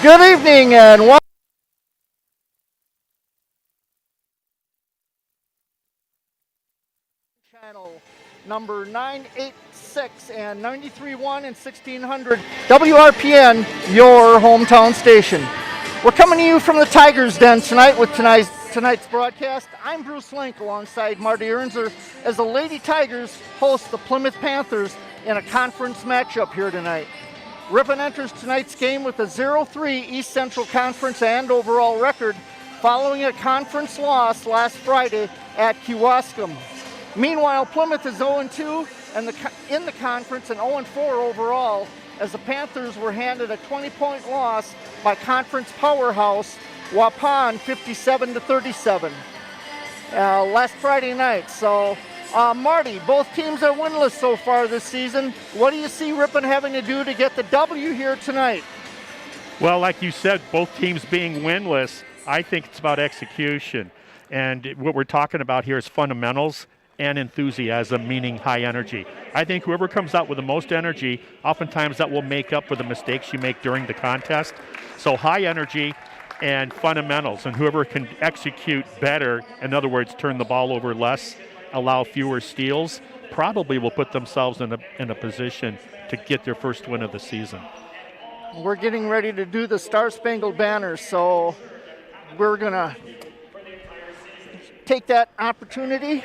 Good evening and welcome. Channel number 986 and 93.1 and 1600 WRPN, your hometown station. We're coming to you from the Tigers Den tonight with tonight's broadcast. I'm Bruce Link alongside Marty Ernzer as the Lady Tigers host the Plymouth Panthers in a conference matchup here tonight. Ripon enters tonight's game with a 0-3 East Central Conference and overall record following a conference loss last Friday at Kewaskum. Meanwhile, Plymouth is 0-2 in the conference and 0-4 overall as the Panthers were handed a 20-point loss by conference powerhouse Ripon 57-37 last Friday night. So, Marty, both teams are winless so far this season. What do you see Ripon having to do to get the W here tonight? Well, like you said, both teams being winless, I think it's about execution. And what we're talking about here is fundamentals and enthusiasm, meaning high energy. I think whoever comes out with the most energy, oftentimes that will make up for the mistakes you make during the contest. So high energy and fundamentals, and whoever can execute better, in other words, turn the ball over less, allow fewer steals, probably will put themselves in a position to get their first win of the season. We're getting ready to do the Star Spangled Banner, so we're going to take that opportunity.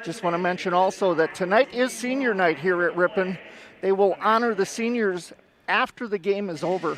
Just want to mention also that tonight is senior night here at Ripon. They will honor the seniors after the game is over.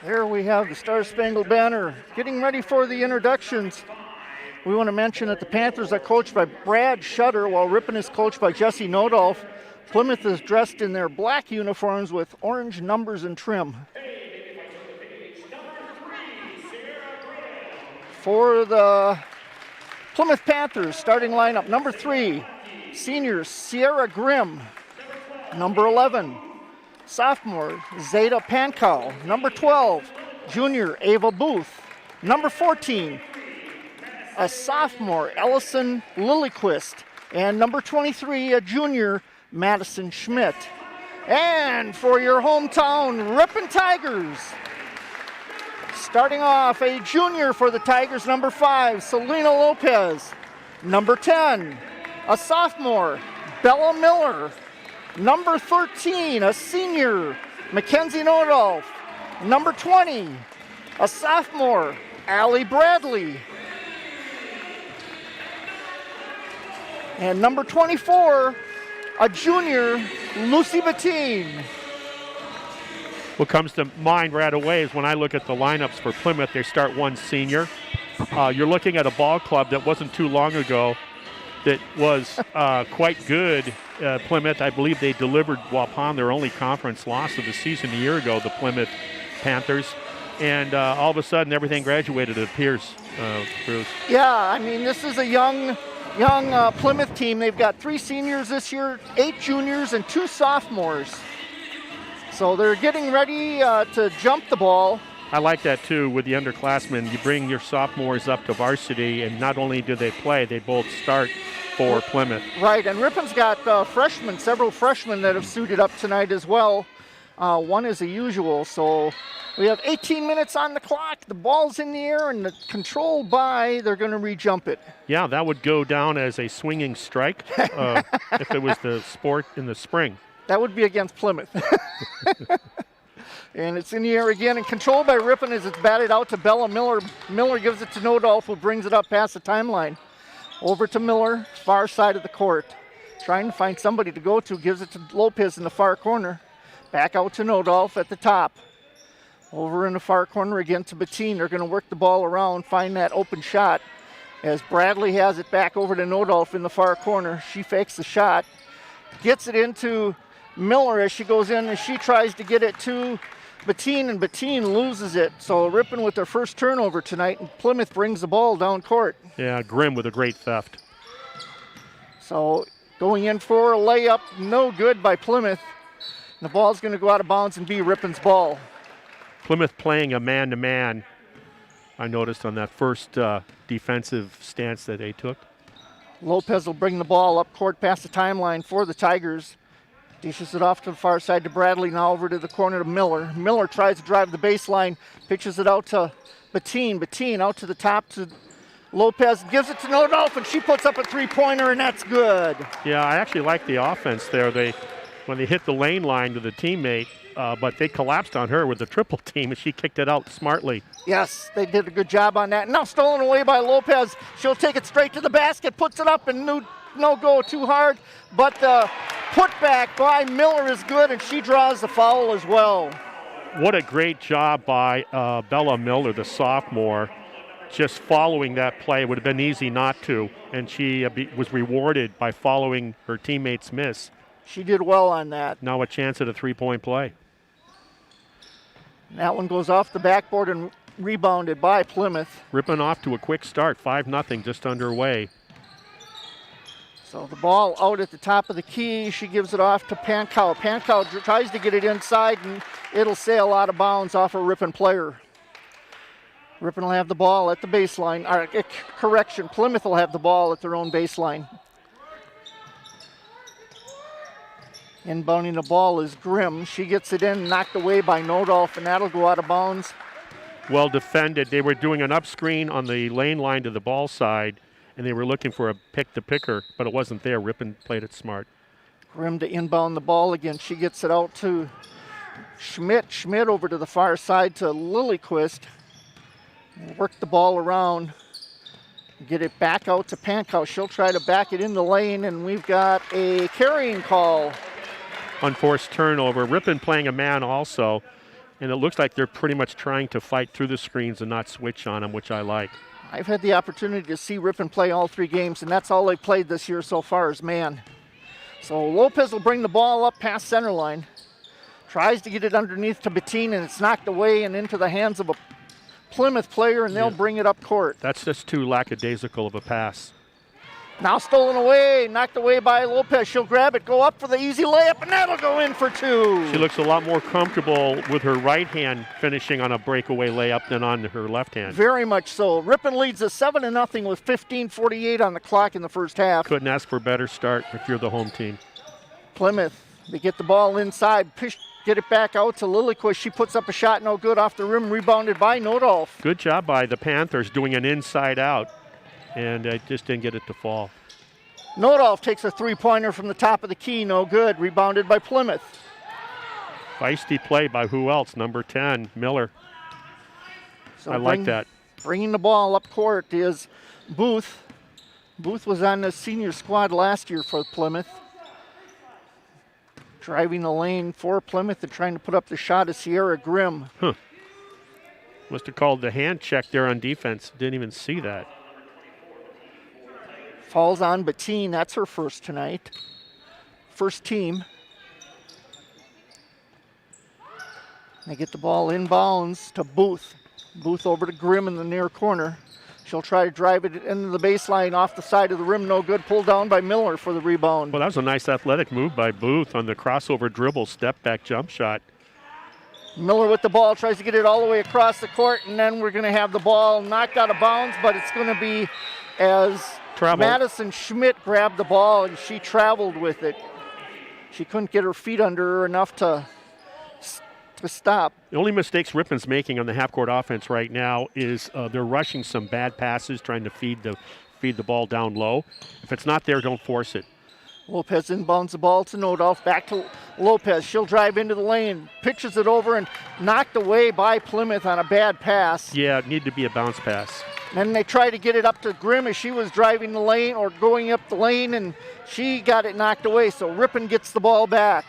There we have the Star Spangled Banner getting ready for the introductions. We want to mention that the Panthers are coached by Brad Shutter while Ripon is coached by Jesse Nodolf. Plymouth is dressed in their black uniforms with orange numbers and trim. For the Plymouth Panthers, starting lineup, number 3, senior Sierra Grimm. Number 11, sophomore Zeta Pankow. Number 12, junior Ava Booth. Number 14, a sophomore Ellison Lillyquist. And number 23, a junior Madison Schmidt. And for your hometown Ripon Tigers, starting off, a junior for the Tigers, number 5, Selena Lopez. Number 10, a sophomore Bella Miller. Number 13, a senior, Mackenzie Nodolf. Number 20, a sophomore, Allie Bradley. And number 24, a junior, Lucy Bettine. What comes to mind right away is when I look at the lineups for Plymouth, they start one senior. You're looking at a ball club that wasn't too long ago that was quite good. Plymouth, I believe they delivered Ripon their only conference loss of the season a year ago, the Plymouth Panthers. And all of a sudden, everything graduated, it appears, Bruce. Yeah, I mean, this is a young Plymouth team. They've got 3 seniors this year, 8 juniors, and 2 sophomores. So they're getting ready to jump the ball. I like that, too, with the underclassmen. You bring your sophomores up to varsity, and not only do they play, they both start for Plymouth. Right, and Ripon's got several freshmen that have suited up tonight as well. One is a usual, so we have 18 minutes on the clock. The ball's in the air and controlled by, they're going to re-jump it. Yeah, that would go down as a swinging strike if it was the sport in the spring. That would be against Plymouth. And it's in the air again and controlled by Ripon as it's batted out to Bella Miller. Miller gives it to Nodolf, who brings it up past the timeline. Over to Miller, far side of the court. Trying to find somebody to go to, gives it to Lopez in the far corner. Back out to Nodolf at the top. Over in the far corner again to Bettine. They're going to work the ball around, find that open shot. As Bradley has it back over to Nodolf in the far corner. She fakes the shot. Gets it into Miller as she goes in and she tries to get it to Bettine, and Bettine loses it. So Ripon with their first turnover tonight, and Plymouth brings the ball down court. Yeah, Grimm with a great theft. So going in for a layup, no good by Plymouth. And the ball's going to go out of bounds and be Ripon's ball. Plymouth playing a man-to-man, I noticed on that first defensive stance that they took. Lopez will bring the ball up court past the timeline for the Tigers. Dishes it off to the far side to Bradley, now over to the corner to Miller. Miller tries to drive the baseline, pitches it out to Bettine. Bettine out to the top to Lopez, gives it to Nodolf, and she puts up a three-pointer, and that's good. Yeah, I actually like the offense there. When they hit the lane line to the teammate, but they collapsed on her with the triple team, and she kicked it out smartly. Yes, they did a good job on that. Now stolen away by Lopez. She'll take it straight to the basket, puts it up, and no go too hard, but the putback by Miller is good, and she draws the foul as well. What a great job by Bella Miller, the sophomore, just following that play. It would have been easy not to, and she was rewarded by following her teammate's miss. She did well on that. Now a chance at a three-point play. That one goes off the backboard and rebounded by Plymouth. Ripon off to a quick start, 5-0, just underway. So the ball out at the top of the key. She gives it off to Pankow. Pankow tries to get it inside, and it'll sail out of bounds off a Ripon player. Ripon will have the ball at the baseline. Correction, Plymouth will have the ball at their own baseline. Inbounding the ball is Grimm. She gets it in, knocked away by Nodolf, and that'll go out of bounds. Well defended. They were doing an up screen on the lane line to the ball side, and they were looking for a pick-to-picker, but it wasn't there. Ripon played it smart. Grimm to inbound the ball again. She gets it out to Schmidt. Schmidt over to the far side to Lilyquist. Work the ball around. Get it back out to Pankow. She'll try to back it in the lane, and we've got a carrying call. Unforced turnover. Ripon playing a man also, and it looks like they're pretty much trying to fight through the screens and not switch on them, which I like. I've had the opportunity to see Ripon play all three games, and that's all they've played this year so far is man. So Lopez will bring the ball up past center line. Tries to get it underneath to Bettine, and it's knocked away and into the hands of a Plymouth player, and they'll bring it up court. That's just too lackadaisical of a pass. Now stolen away, knocked away by Lopez. She'll grab it, go up for the easy layup, and that'll go in for two. She looks a lot more comfortable with her right hand finishing on a breakaway layup than on her left hand. Very much so. Ripon leads us 7-0 with 15:48 on the clock in the first half. Couldn't ask for a better start if you're the home team. Plymouth, they get the ball inside, get it back out to Lilyquist. She puts up a shot, no good, off the rim, rebounded by Nodolf. Good job by the Panthers doing an inside out, and just didn't get it to fall. Nodolf takes a three-pointer from the top of the key, no good, rebounded by Plymouth. Feisty play by who else? Number 10, Miller. So I like that. Bringing the ball up court is Booth. Booth was on the senior squad last year for Plymouth. Driving the lane for Plymouth and trying to put up the shot is Sierra Grimm. Must have called the hand check there on defense. Didn't even see that. Falls on Bettine. That's her first tonight. First team. They get the ball inbounds to Booth. Booth over to Grimm in the near corner. She'll try to drive it into the baseline off the side of the rim. No good. Pulled down by Miller for the rebound. Well, that was a nice athletic move by Booth on the crossover dribble, step back jump shot. Miller with the ball, tries to get it all the way across the court, and then we're going to have the ball knocked out of bounds, but it's going to be as Travel. Madison Schmidt grabbed the ball and she traveled with it. She couldn't get her feet under her enough to stop. The only mistakes Ripon's making on the half-court offense right now is they're rushing some bad passes, trying to feed the ball down low. If it's not there, don't force it. Lopez inbounds the ball to Nodolf. Back to Lopez. She'll drive into the lane, pitches it over, and knocked away by Plymouth on a bad pass. Yeah, it needed to be a bounce pass. Then they tried to get it up to Grimm as she was driving the lane or going up the lane, and she got it knocked away. So Ripon gets the ball back.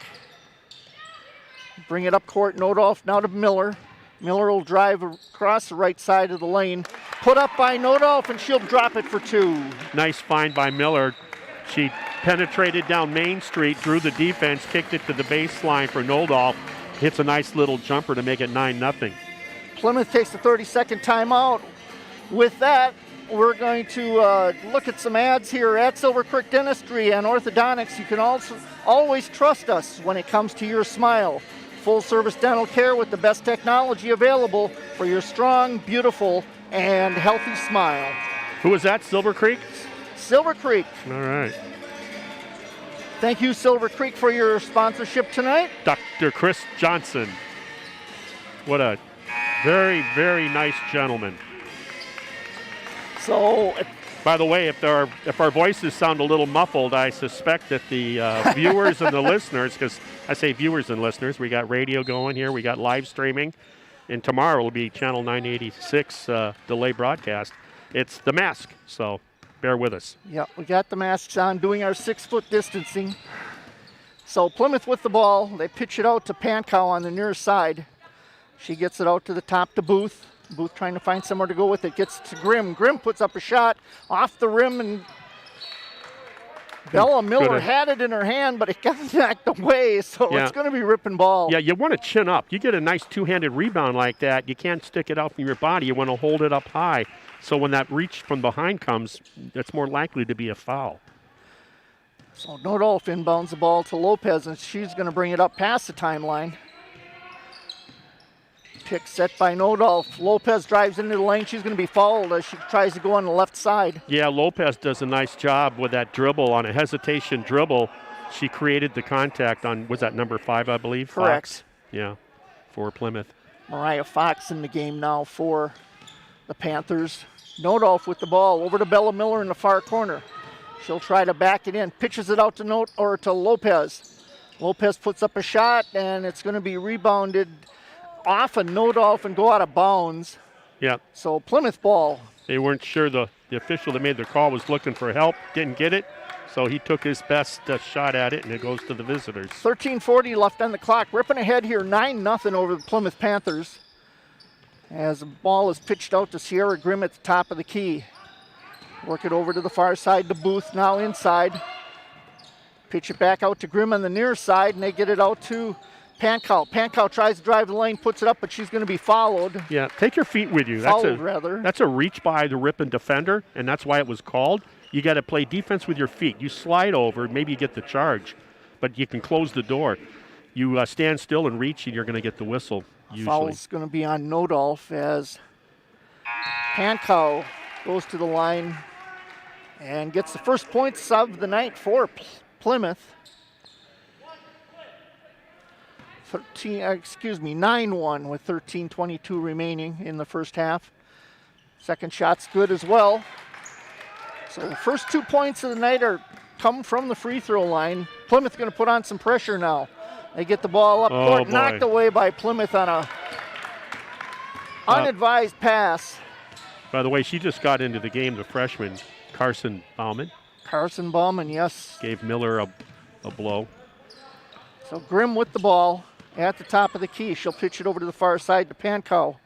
Bring it up court. Nodolf now to Miller. Miller will drive across the right side of the lane. Put up by Nodolf, and she'll drop it for 2. Nice find by Miller. She penetrated down Main Street, drew the defense, kicked it to the baseline for Nodolf. Hits a nice little jumper to make it 9-0. Plymouth takes the 30-second timeout. With that, we're going to look at some ads here at Silver Creek Dentistry and Orthodontics. You can also always trust us when it comes to your smile. Full-service dental care with the best technology available for your strong, beautiful, and healthy smile. Who was that, Silver Creek? Silver Creek. All right. Thank you, Silver Creek, for your sponsorship tonight. Dr. Chris Johnson. What a very, very nice gentleman. So, by the way, if our voices sound a little muffled, I suspect that the viewers and the listeners, because I say viewers and listeners, we got radio going here, we got live streaming, and tomorrow will be Channel 986 delay broadcast. It's the mask, so bear with us. Yeah, we got the masks on, doing our 6-foot distancing. So Plymouth with the ball. They pitch it out to Pankow on the near side. She gets it out to the top to Booth. Booth trying to find somewhere to go with it. Gets to Grimm. Grimm puts up a shot off the rim, and Bella Miller had it in her hand, but it got knocked away, so it's going to be Ripon ball. Yeah, you want to chin up. You get a nice two-handed rebound like that, you can't stick it out from your body. You want to hold it up high. So when that reach from behind comes, it's more likely to be a foul. So Nodolf inbounds the ball to Lopez, and she's going to bring it up past the timeline. Pick set by Nodolf. Lopez drives into the lane. She's going to be fouled as she tries to go on the left side. Yeah, Lopez does a nice job with that dribble. On a hesitation dribble, she created the contact on, was that number 5, I believe? Correct. Fox? Yeah, for Plymouth. Mariah Fox in the game now for the Panthers. Nodolf with the ball over to Bella Miller in the far corner. She'll try to back it in. Pitches it out to Lopez. Lopez puts up a shot, and it's going to be rebounded off of Nodolf and go out of bounds. Yeah. So Plymouth ball. They weren't sure the official that made the call was looking for help, didn't get it, so he took his best shot at it, and it goes to the visitors. 13:40 left on the clock. Ripping ahead here 9-0 over the Plymouth Panthers as the ball is pitched out to Sierra Grimm at the top of the key. Work it over to the far side to Booth, now inside. Pitch it back out to Grimm on the near side, and they get it out to Pankow. Pankow tries to drive the lane, puts it up, but she's going to be fouled. Yeah, take your feet with you. That's a reach by the Ripon defender, and that's why it was called. You got to play defense with your feet. You slide over, maybe you get the charge, but you can close the door. You stand still and reach, and you're going to get the whistle, usually. Foul's going to be on Nodolf as Pankow goes to the line and gets the first points of the night for Plymouth. 9-1 with 13:22 remaining in the first half. Second shot's good as well. So the first 2 points of the night come from the free throw line. Plymouth going to put on some pressure now. They get the ball up court, knocked away by Plymouth on a unadvised pass. By the way, she just got into the game, the freshman, Carson Bauman. Carson Bauman, yes. Gave Miller a blow. So Grimm with the ball at the top of the key. She'll pitch it over to the far side to Pankow.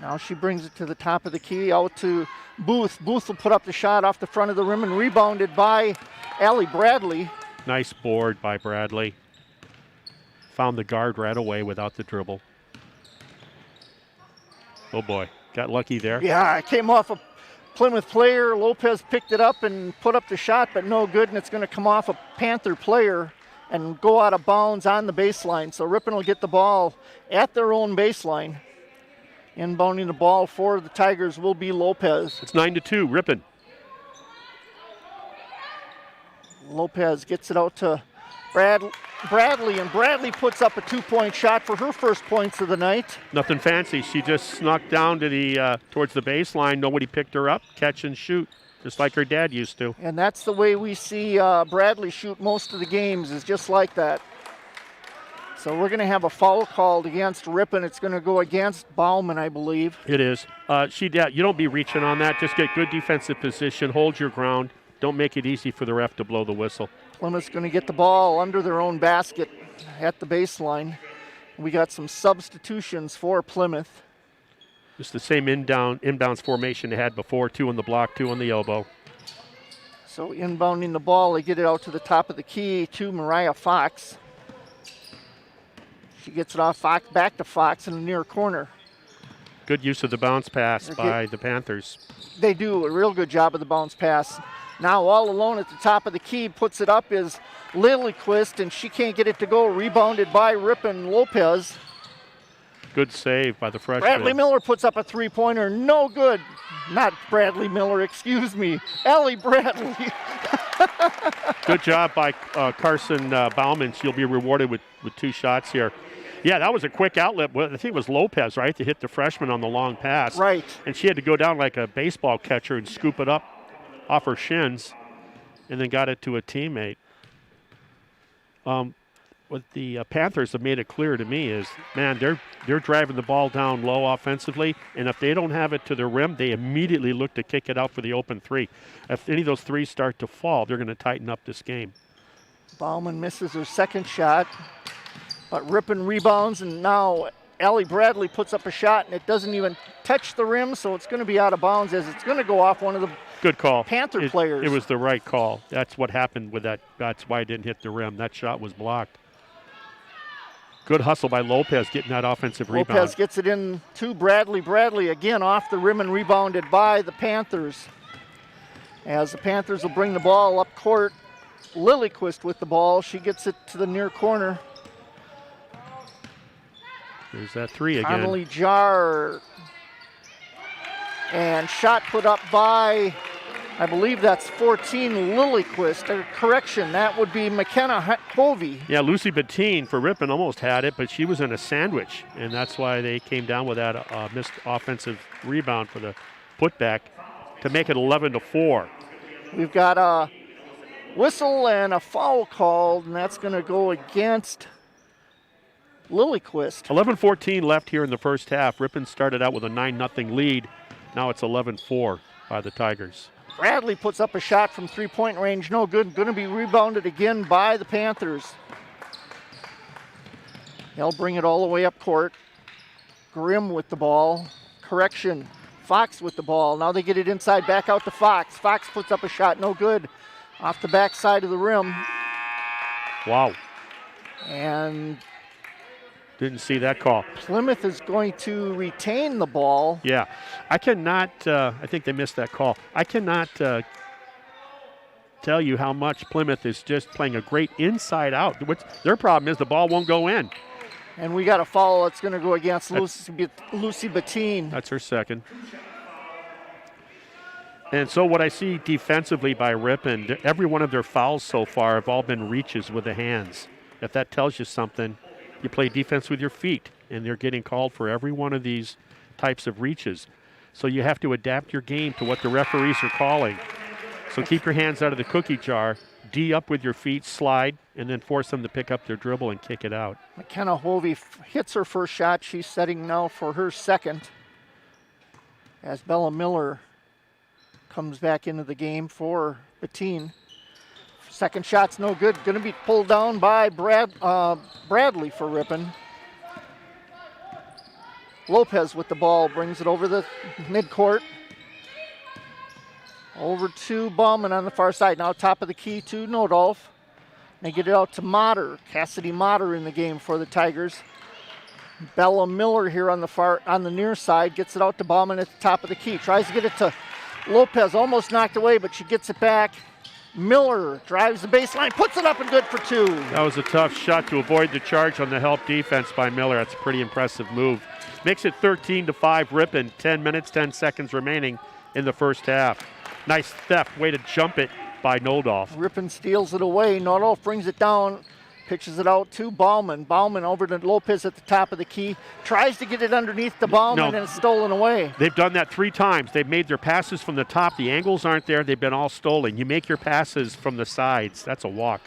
Now she brings it to the top of the key out to Booth. Booth will put up the shot off the front of the rim and rebounded by Allie Bradley. Nice board by Bradley. Found the guard right away without the dribble. Oh boy, got lucky there. Yeah, it came off a Plymouth player. Lopez picked it up and put up the shot, but no good, and it's going to come off a Panther player and go out of bounds on the baseline. So Ripon will get the ball at their own baseline. Inbounding the ball for the Tigers will be Lopez. It's 9-2, Ripon. Lopez gets it out to Bradley, and Bradley puts up a 2-point shot for her first points of the night. Nothing fancy. She just snuck down to the towards the baseline. Nobody picked her up. Catch and shoot, just like her dad used to. And that's the way we see Bradley shoot most of the games, is just like that. So we're going to have a foul called against Ripon. It's going to go against Bauman, I believe. It is. You don't be reaching on that. Just get good defensive position. Hold your ground. Don't make it easy for the ref to blow the whistle. Plymouth's going to get the ball under their own basket at the baseline. We got some substitutions for Plymouth. Just the same inbounds formation they had before. 2 on the block, 2 on the elbow. So inbounding the ball, they get it out to the top of the key to Mariah Fox. She gets it off Fox, back to Fox in the near corner. Good use of the bounce pass by the Panthers. They do a real good job of the bounce pass. Now all alone at the top of the key, puts it up is Lilyquist, and she can't get it to go. Rebounded by Ripon Lopez. Good save by the freshman. Bradley Miller puts up a three-pointer. No good. Not Bradley Miller, excuse me. Ellie Bradley. Good job by Carson Bauman. She'll be rewarded with 2 shots here. Yeah, that was a quick outlet. I think it was Lopez, right, to hit the freshman on the long pass. Right. And she had to go down like a baseball catcher and scoop it up off her shins and then got it to a teammate. What the Panthers have made it clear to me is, man, they're driving the ball down low offensively, and if they don't have it to the rim, they immediately look to kick it out for the open 3. If any of those 3s start to fall, they're going to tighten up this game. Bauman misses her second shot, but Ripon rebounds, and now Ellie Bradley puts up a shot, and it doesn't even touch the rim, so it's going to be out of bounds as it's going to go off one of the good call. Panther players. It was the right call. That's what happened with that. That's why it didn't hit the rim. That shot was blocked. Good hustle by Lopez getting that offensive rebound. Lopez gets it in to Bradley. Bradley again off the rim and rebounded by the Panthers. As the Panthers will bring the ball up court. Lilyquist with the ball. She gets it to the near corner. There's that 3 again. Connolly Jar. And shot put up by, I believe that's 14, Lilyquist. Correction, that would be McKenna Hovey. Yeah, Lucy Bettine for Ripon almost had it, but she was in a sandwich, and that's why they came down with that missed offensive rebound for the putback to make it 11-4. We've got a whistle and a foul called, and that's going to go against Lilyquist. 11-14 left here in the first half. Ripon started out with a 9-0 lead. Now it's 11-4 by the Tigers. Bradley puts up a shot from three-point range. No good. Going to be rebounded again by the Panthers. They'll bring it all the way up court. Grimm with the ball. Correction. Fox with the ball. Now they get it inside, back out to Fox. Fox puts up a shot. No good. Off the back side of the rim. Wow. And didn't see that call. Plymouth is going to retain the ball. Yeah. I cannot, I think they missed that call. I cannot tell you how much Plymouth is just playing a great inside out. Their problem is the ball won't go in. And we got a foul that's going to go against Lucy Bettine. That's her second. And so what I see defensively by Ripon, every one of their fouls so far have all been reaches with the hands. If that tells you something, you play defense with your feet, and they're getting called for every one of these types of reaches. So you have to adapt your game to what the referees are calling. So keep your hands out of the cookie jar, D up with your feet, slide, and then force them to pick up their dribble and kick it out. McKenna Hovey hits her first shot. She's setting now for her second. As Bella Miller comes back into the game for Bettine. Second shot's no good. Going to be pulled down by Bradley for Ripon. Lopez with the ball brings it over the midcourt. Over to Bauman on the far side. Now top of the key to Nodolf. They get it out to Motter. Cassidy Motter in the game for the Tigers. Bella Miller here on the near side gets it out to Bauman at the top of the key. Tries to get it to Lopez, almost knocked away, but she gets it back. Miller drives the baseline, puts it up and good for 2. That was a tough shot to avoid the charge on the help defense by Miller. That's a pretty impressive move. Makes it 13-5 Ripon. 10 minutes, 10 seconds remaining in the first half. Nice theft. Way to jump it by Nodolf. Ripon steals it away. Nodolf brings it down, pitches it out to Bauman. Bauman over to Lopez at the top of the key. Tries to get it underneath to Bauman, and it's stolen away. They've done that 3 times. They've made their passes from the top. The angles aren't there. They've been all stolen. You make your passes from the sides. That's a walk.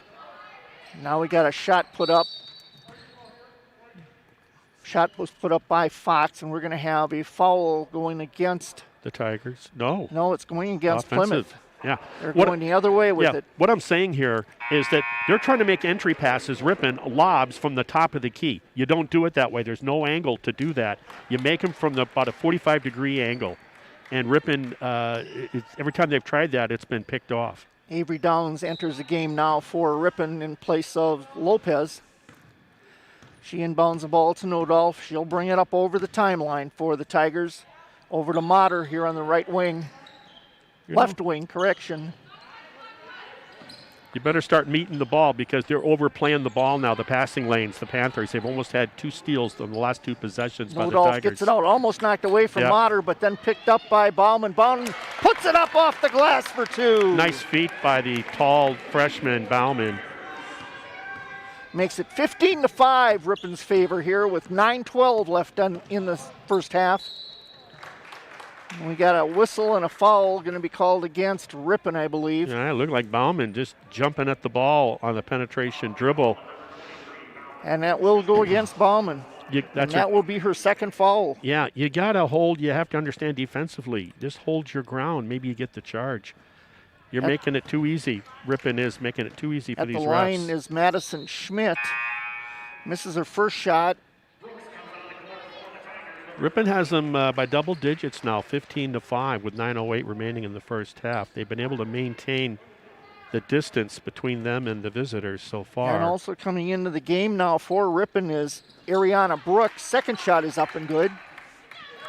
Now we got a shot put up. Shot was put up by Fox, and we're going to have a foul going against the Tigers. No, it's going against offensive. Plymouth. Yeah. They're going the other way with it. What I'm saying here is that they're trying to make entry passes, Ripon, lobs from the top of the key. You don't do it that way. There's no angle to do that. You make them from about a 45-degree angle. And Ripon, every time they've tried that, it's been picked off. Avery Downs enters the game now for Ripon in place of Lopez. She inbounds the ball to Nodolf. She'll bring it up over the timeline for the Tigers. Over to Motter here on the right wing. Left wing, correction. You better start meeting the ball because they're overplaying the ball now, the passing lanes, the Panthers. They've almost had 2 steals in the last 2 possessions by the Tigers. Nodolf gets it out, almost knocked away from Motter, but then picked up by Bauman. Bauman puts it up off the glass for 2. Nice feet by the tall freshman Bauman. Makes it 15-5 Ripon's favor here with 9:12 left in the first half. We got a whistle and a foul going to be called against Ripon, I believe. Yeah, it looked like Bauman just jumping at the ball on the penetration dribble. And that will go against Bauman. That will be her second foul. Yeah, you got to hold. You have to understand defensively. Just hold your ground. Maybe you get the charge. You're making it too easy. Ripon is making it too easy for these refs. At the line is Madison Schmidt. Misses her first shot. Ripon has them by double digits now, 15-5, with 9:08 remaining in the first half. They've been able to maintain the distance between them and the visitors so far. And also coming into the game now for Ripon is Ariana Brooks. Second shot is up and good.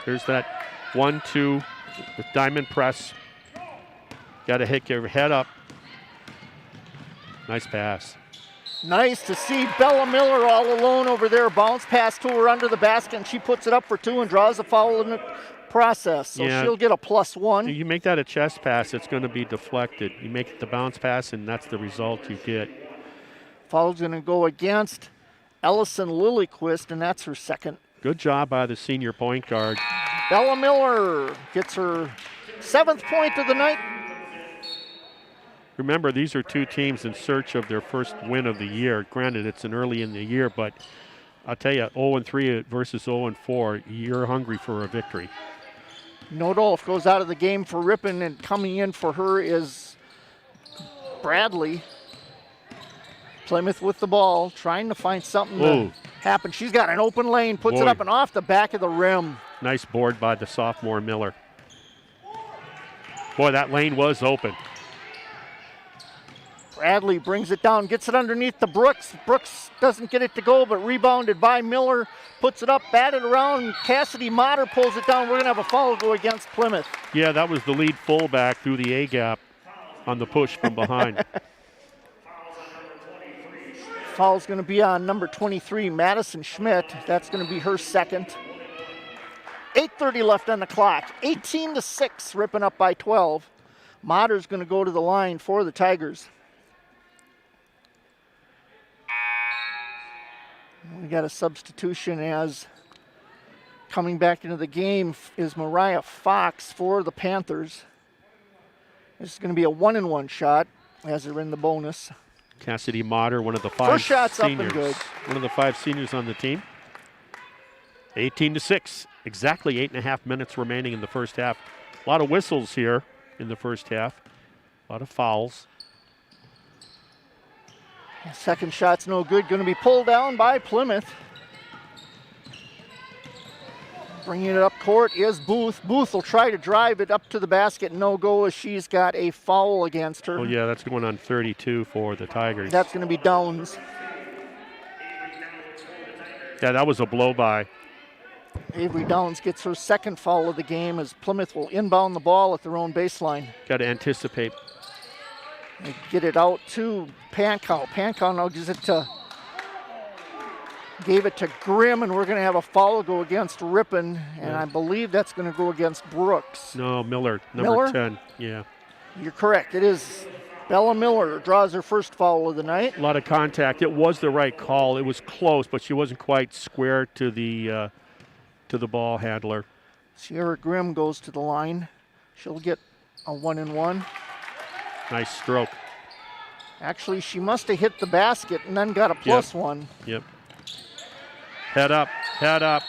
Here's that 1-2 with diamond press. Got to hit your head up. Nice pass. Nice to see Bella Miller all alone over there. Bounce pass to her under the basket, and she puts it up for 2 and draws a foul in the process. So she'll get a +1. You make that a chest pass, it's going to be deflected. You make it the bounce pass, and that's the result you get. Foul's going to go against Ellison Lillyquist, and that's her second. Good job by the senior point guard. Bella Miller gets her 7th point of the night. Remember, these are 2 teams in search of their first win of the year. Granted, it's an early in the year, but I'll tell you, 0-3 versus 0-4, you're hungry for a victory. Nodolf goes out of the game for Ripon, and coming in for her is Bradley. Plymouth with the ball, trying to find something to happen. She's got an open lane, puts it up and off the back of the rim. Nice board by the sophomore Miller. Boy, that lane was open. Bradley brings it down, gets it underneath to Brooks. Brooks doesn't get it to go, but rebounded by Miller. Puts it up, batted around. Cassidy Motter pulls it down. We're going to have a foul go against Plymouth. Yeah, that was the lead fullback through the A-gap on the push from behind. Foul's going to be on number 23, Madison Schmidt. That's going to be her second. 8:30 left on the clock. 18-6, Ripon up by 12. Motter's going to go to the line for the Tigers. We got a substitution as coming back into the game is Mariah Fox for the Panthers. This is going to be a 1-and-1 shot as they're in the bonus. Cassidy Motter, one of the 5 first shot's seniors. Up and good. One of the 5 seniors on the team. 18-6, exactly 8.5 minutes remaining in the first half. A lot of whistles here in the first half. A lot of fouls. Second shot's no good. Going to be pulled down by Plymouth. Bringing it up court is Booth. Booth will try to drive it up to the basket. No go as she's got a foul against her. Oh, yeah, that's going on 32 for the Tigers. That's going to be Downs. Yeah, that was a blow-by. Avery Downs gets her second foul of the game as Plymouth will inbound the ball at their own baseline. Got to anticipate. They get it out to Pankow. Pankow now gave it to Grimm, and we're going to have a foul go against Ripon, and I believe that's going to go against Brooks. No, Miller, number 10. Yeah. You're correct. It is Bella Miller draws her first foul of the night. A lot of contact. It was the right call. It was close, but she wasn't quite square to the ball handler. Sierra Grimm goes to the line. She'll get a 1-and-1. Nice stroke. Actually, she must have hit the basket and then got a plus one. Yep. Head up, head up.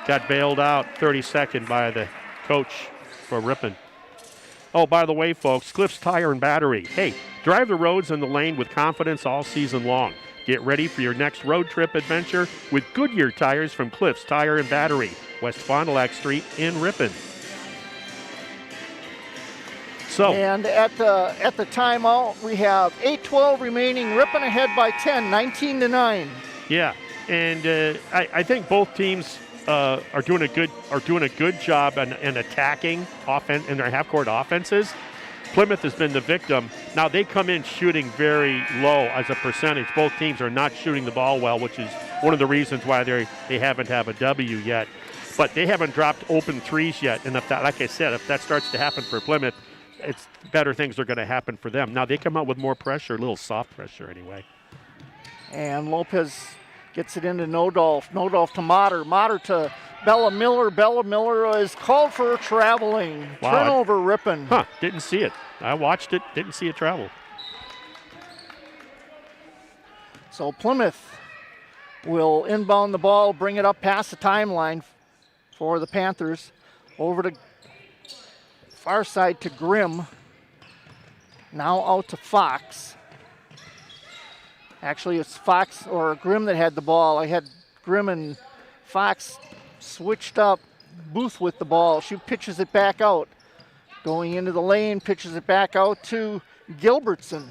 Got bailed out 32nd by the coach for Ripon. Oh, by the way, folks, Cliff's Tire and Battery. Hey, drive the roads and the lane with confidence all season long. Get ready for your next road trip adventure with Goodyear tires from Cliff's Tire and Battery, West Fond du Lac Street in Ripon. So, and at the timeout, we have 8:12 remaining. Ripon ahead by 10, 19-9. Yeah, and I think both teams are doing a good job in attacking offense in their half-court offenses. Plymouth has been the victim. Now they come in shooting very low as a percentage. Both teams are not shooting the ball well, which is one of the reasons why they haven't have a W yet. But they haven't dropped open threes yet. And if that, like I said, if that starts to happen for Plymouth, it's better things are going to happen for them. Now they come out with more pressure, a little soft pressure anyway. And Lopez gets it into Nodolf. Nodolf to Motter. Motter to Bella Miller. Bella Miller is called for traveling. Wow. Turnover, Ripon. Didn't see it. I watched it. Didn't see it travel. So Plymouth will inbound the ball, bring it up past the timeline for the Panthers. Over to far side to Grimm. Now out to Fox. Actually, it's Fox or Grimm that had the ball. I had Grimm and Fox switched up. Booth with the ball. She pitches it back out. Going into the lane, pitches it back out to Gilbertson.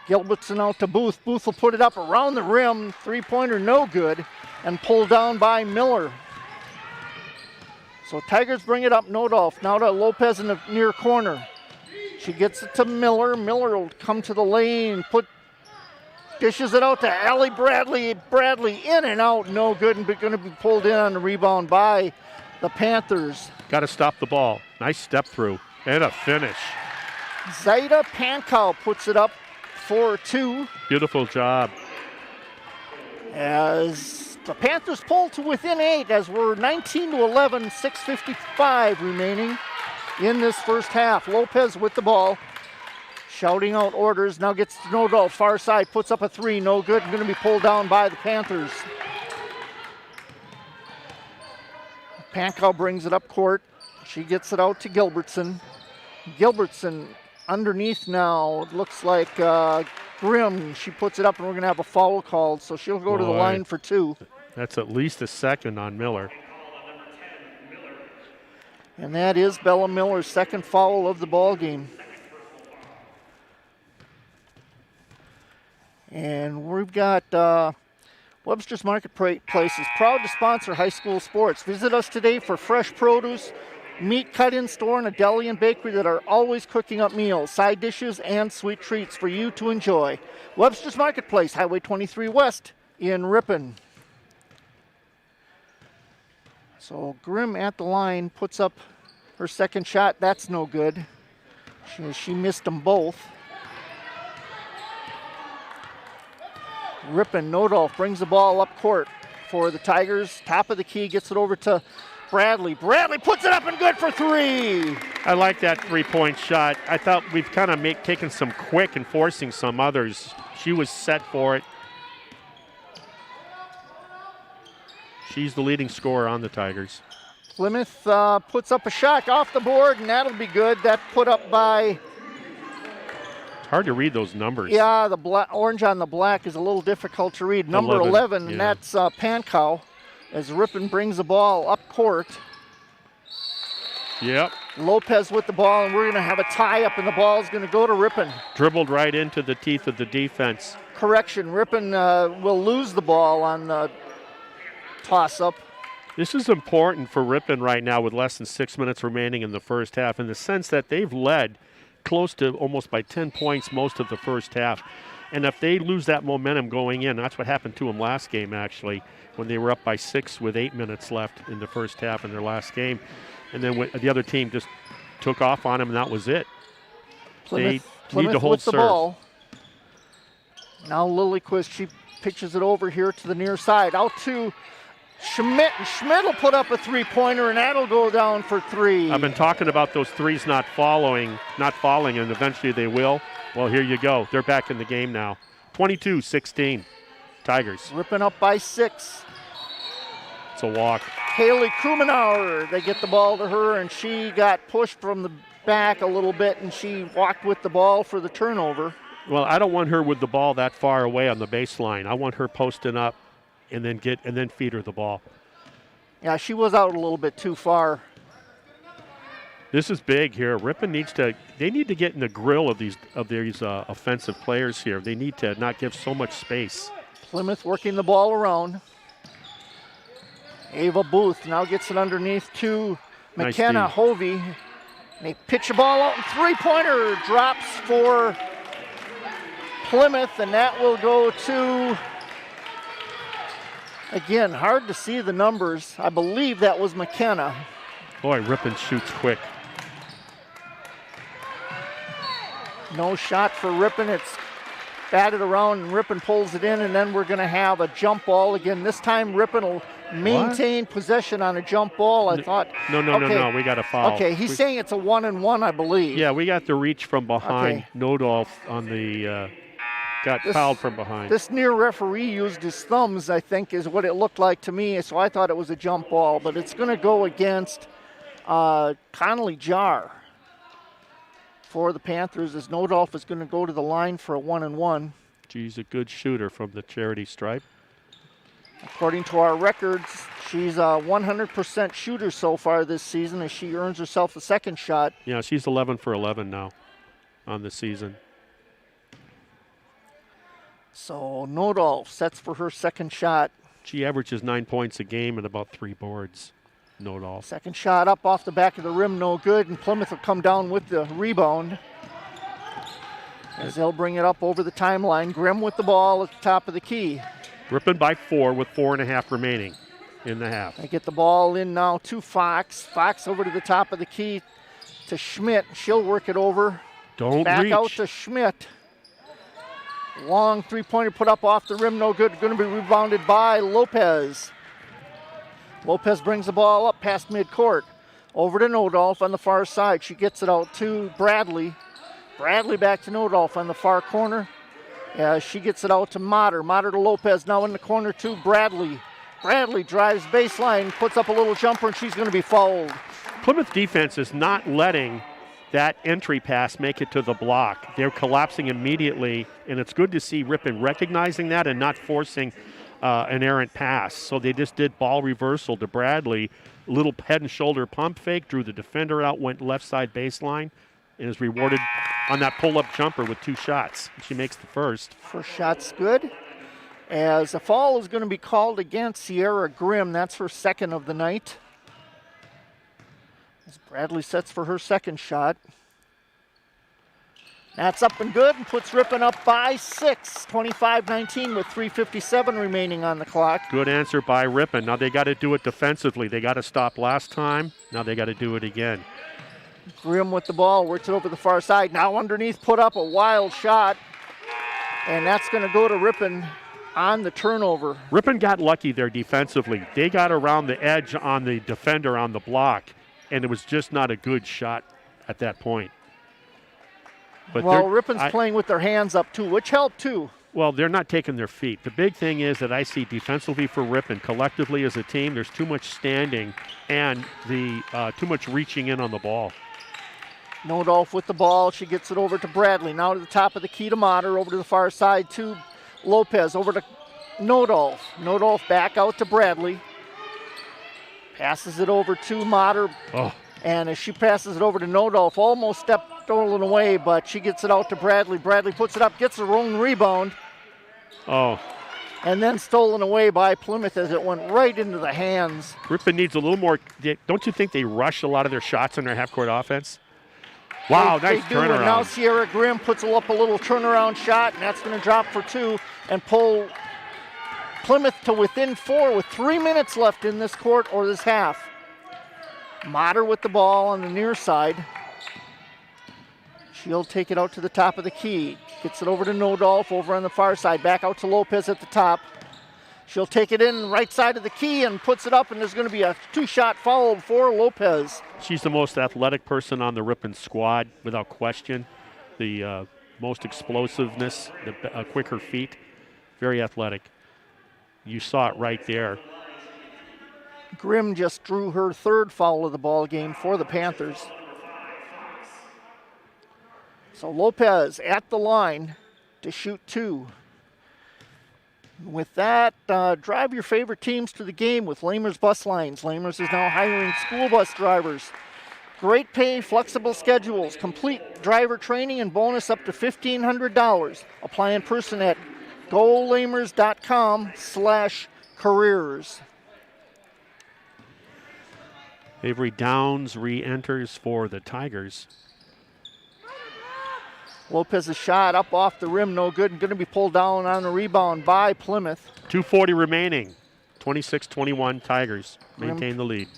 Gilbertson out to Booth. Booth will put it up around the rim. Three-pointer no good. And pulled down by Miller. So Tigers bring it up. Nodolf now to Lopez in the near corner. She gets it to Miller. Miller will come to the lane. Dishes it out to Allie Bradley. Bradley in and out. No good, and going to be pulled in on the rebound by the Panthers. Got to stop the ball. Nice step through. And a finish. Zaida Pankow puts it up for 2. Beautiful job. As the Panthers pull to within 8 as we're 19-11, 6:55 remaining in this first half. Lopez with the ball. Shouting out orders. Now gets to Nodolf. Far side. Puts up a 3. No good. Going to be pulled down by the Panthers. Pankow brings it up court. She gets it out to Gilbertson. Gilbertson underneath now. It looks like Grimm. She puts it up, and we're going to have a foul called, so she'll go to the line for 2. That's at least a second on Miller. And that is Bella Miller's second foul of the ball game. And we've got Webster's Marketplace is proud to sponsor high school sports. Visit us today for fresh produce, meat cut-in store, and a deli and bakery that are always cooking up meals, side dishes, and sweet treats for you to enjoy. Webster's Marketplace, Highway 23 West in Ripon. So Grimm at the line puts up her second shot. That's no good. She missed them both. Ripon, Nodolf brings the ball up court for the Tigers. Top of the key, gets it over to Bradley. Bradley puts it up and good for 3. I like that 3-point shot. I thought we've kind of taken some quick and forcing some others. She was set for it. She's the leading scorer on the Tigers. Plymouth puts up a shot off the board, and that'll be good. That put up by... Hard to read those numbers. Yeah, the orange on the black is a little difficult to read. Number 11, and that's Pankow, as Ripon brings the ball up court. Yep. Lopez with the ball, and we're going to have a tie-up, and the ball is going to go to Ripon. Dribbled right into the teeth of the defense. Correction, Ripon will lose the ball on the toss-up. This is important for Ripon right now with less than 6 minutes remaining in the first half, in the sense that they've led close to almost by 10 points most of the first half. And if they lose that momentum going in, that's what happened to them last game, actually, when they were up by 6 with 8 minutes left in the first half in their last game. And then the other team just took off on them, and that was it. Plymouth need to hold with the serve. ball. Now Lillyquist, she pitches it over here to the near side. Out to Schmidt, and Schmidt will put up a three-pointer, and that'll go down for 3. I've been talking about those threes not falling, and eventually they will. Well, here you go. They're back in the game now. 22-16, Tigers. Ripon up by 6. It's a walk. Haley Krumenauer, they get the ball to her, and she got pushed from the back a little bit, and she walked with the ball for the turnover. Well, I don't want her with the ball that far away on the baseline. I want her posting up and then feed her the ball. Yeah, she was out a little bit too far. This is big here. Ripon need to get in the grill of these offensive players here. They need to not give so much space. Plymouth working the ball around. Ava Booth now gets it underneath to McKenna Nice Hovey. They pitch the ball out, and three-pointer drops for Plymouth, and that will go to, again, hard to see the numbers. I believe that was McKenna. Boy, Ripon shoots quick. No shot for Ripon. It's batted around, and Ripon pulls it in, and then we're going to have a jump ball again. This time Ripon will maintain possession on a jump ball. I thought. No. We got a foul. Okay, he's saying it's a 1-and-1, I believe. Yeah, we got the reach from behind. Okay. Nodolf on the got fouled from behind. This near referee used his thumbs, I think, is what it looked like to me. So I thought it was a jump ball, but it's going to go against Connolly Jar for the Panthers, as Nodolf is going to go to the line for a 1-and-1. She's a good shooter from the charity stripe. According to our records, she's a 100% shooter so far this season, as she earns herself a second shot. Yeah, she's 11 for 11 now on the season. So Nodolf sets for her second shot. She averages 9 points a game and about 3 boards. Nodolf. Second shot up off the back of the rim, no good, and Plymouth will come down with the rebound as they'll bring it up over the timeline. Grimm with the ball at the top of the key. Ripon by 4 with 4.5 remaining in the half. They get the ball in now to Fox. Fox over to the top of the key to Schmidt. She'll work it over. Don't Back reach. out to Schmidt. Long three-pointer put up off the rim, no good. Going to be rebounded by Lopez. Lopez brings the ball up past midcourt. Over to Nodolf on the far side. She gets it out to Bradley. Bradley back to Nodolf on the far corner. She gets it out to Mater. Mater to Lopez, now in the corner to Bradley. Bradley drives baseline, puts up a little jumper, and she's going to be fouled. Plymouth defense is not letting that entry pass make it to the block. They're collapsing immediately, and it's good to see Ripon recognizing that and not forcing an errant pass. So they just did ball reversal to Bradley. Little head and shoulder pump fake, drew the defender out, went left side baseline, and is rewarded on that pull-up jumper with 2 shots. She makes the first. First shot's good. As a foul is going to be called against Sierra Grimm. That's her second of the night. As Bradley sets for her second shot. That's up and good and puts Ripon up by 6, 25-19 with 3:57 remaining on the clock. Good answer by Ripon. Now they got to do it defensively. They got to stop last time. Now they got to do it again. Grimm with the ball, works it over the far side. Now underneath, put up a wild shot. And that's going to go to Ripon on the turnover. Ripon got lucky there defensively. They got around the edge on the defender on the block, and it was just not a good shot at that point. But well, Ripon's playing with their hands up too, which helped too. Well, they're not taking their feet. The big thing is that I see defensively for Ripon, collectively as a team, there's too much standing and too much reaching in on the ball. Nodolf with the ball. She gets it over to Bradley. Now to the top of the key to Mater. Over to the far side to Lopez. Over to Nodolf. Nodolf back out to Bradley. Passes it over to Mater. Oh. And as she passes it over to Nodolf, almost stolen away, but she gets it out to Bradley. Bradley puts it up, gets her own rebound. Oh. And then stolen away by Plymouth as it went right into the hands. Ripon needs a little more. Don't you think they rush a lot of their shots in their half-court offense? Wow, They nice do, and now turnaround. Sierra Grimm puts up a little turnaround shot, and that's going to drop for 2 and pull Plymouth to within 4 with 3 minutes left in this quarter or this half. Motter with the ball on the near side. She'll take it out to the top of the key. Gets it over to Nodolf over on the far side. Back out to Lopez at the top. She'll take it in right side of the key and puts it up, and there's going to be a 2-shot foul for Lopez. She's the most athletic person on the Ripon squad, without question. The most explosiveness, the quicker feet, very athletic. You saw it right there. Grimm just drew her 3rd foul of the ball game for the Panthers. So Lopez at the line to shoot 2. With that, drive your favorite teams to the game with Lamers Bus Lines. Lamers is now hiring school bus drivers. Great pay, flexible schedules, complete driver training, and bonus up to $1,500. Apply in person at golamers.com/careers. Avery Downs re-enters for the Tigers. Lopez's shot up off the rim, no good, and going to be pulled down on the rebound by Plymouth. 2:40 remaining. 26-21 Tigers maintain the lead.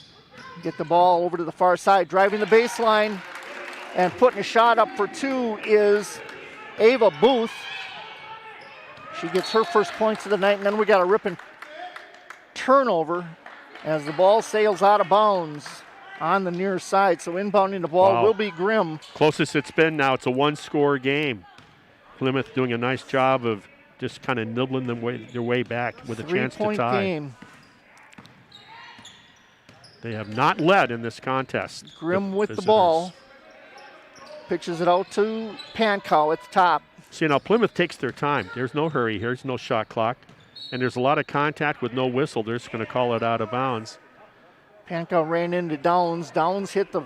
Get the ball over to the far side, driving the baseline and putting a shot up for 2 is Ava Booth. She gets her first points of the night, and then we got a Ripon turnover as the ball sails out of bounds on the near side. So inbounding the ball will be Grimm. Closest it's been now. It's a 1-score game. Plymouth doing a nice job of just kind of nibbling their way back with a chance to tie. 3-point game. They have not led in this contest. Grimm with the ball. Pitches it out to Pankow at the top. See, now Plymouth takes their time. There's no hurry here. There's no shot clock. And there's a lot of contact with no whistle. They're just going to call it out of bounds. Pankow ran into Downs. Downs hit the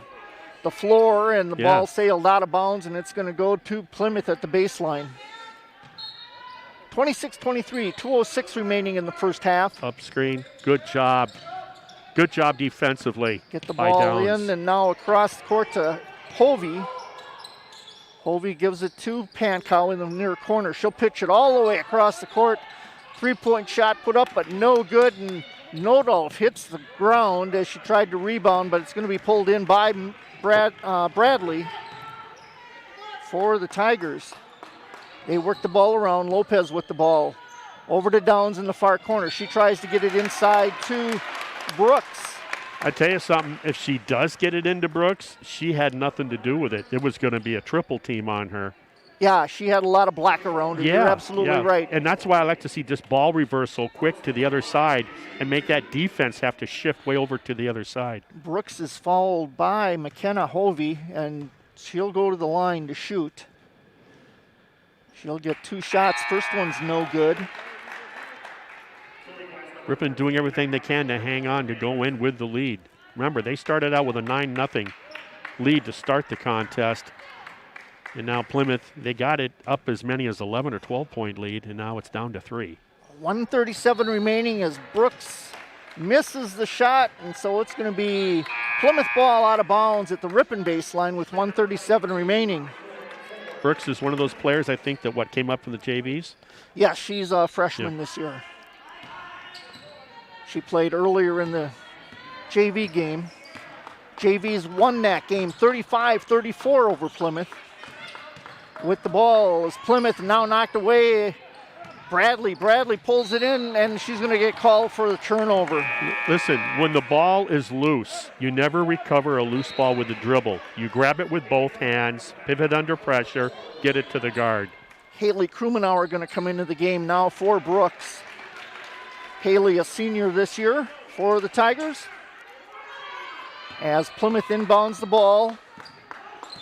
floor, and the ball sailed out of bounds, and it's going to go to Plymouth at the baseline. 26-23, 2:06 remaining in the first half. Up screen. Good job. Good job defensively. Get the ball in, and now across the court to Hovey. Hovey gives it to Pankow in the near corner. She'll pitch it all the way across the court. 3-point shot put up, but no good, and Nodolf hits the ground as she tried to rebound, but it's going to be pulled in by Bradley for the Tigers. They work the ball around. Lopez with the ball. Over to Downs in the far corner. She tries to get it inside to Brooks. I tell you something, if she does get it into Brooks, she had nothing to do with it. It was going to be a triple team on her. Yeah, she had a lot of black around her. You're absolutely right. And that's why I like to see just ball reversal quick to the other side and make that defense have to shift way over to the other side. Brooks is fouled by McKenna Hovey, and she'll go to the line to shoot. She'll get 2 shots. First one's no good. Ripon doing everything they can to hang on to go in with the lead. Remember, they started out with a 9-0 lead to start the contest. And now Plymouth, they got it up as many as 11 or 12-point lead, and now it's down to 3. 1:37 remaining as Brooks misses the shot, and so it's going to be Plymouth ball out of bounds at the Ripon baseline with 1:37 remaining. Brooks is one of those players, I think, that came up from the JVs? Yeah, she's a freshman this year. She played earlier in the JV game. JVs won that game 35-34 over Plymouth. With the ball is Plymouth now knocked away. Bradley pulls it in, and she's going to get called for the turnover. Listen, when the ball is loose, you never recover a loose ball with a dribble. You grab it with both hands, pivot under pressure, get it to the guard. Haley Krumenauer going to come into the game now for Brooks. Haley, a senior this year for the Tigers. As Plymouth inbounds the ball,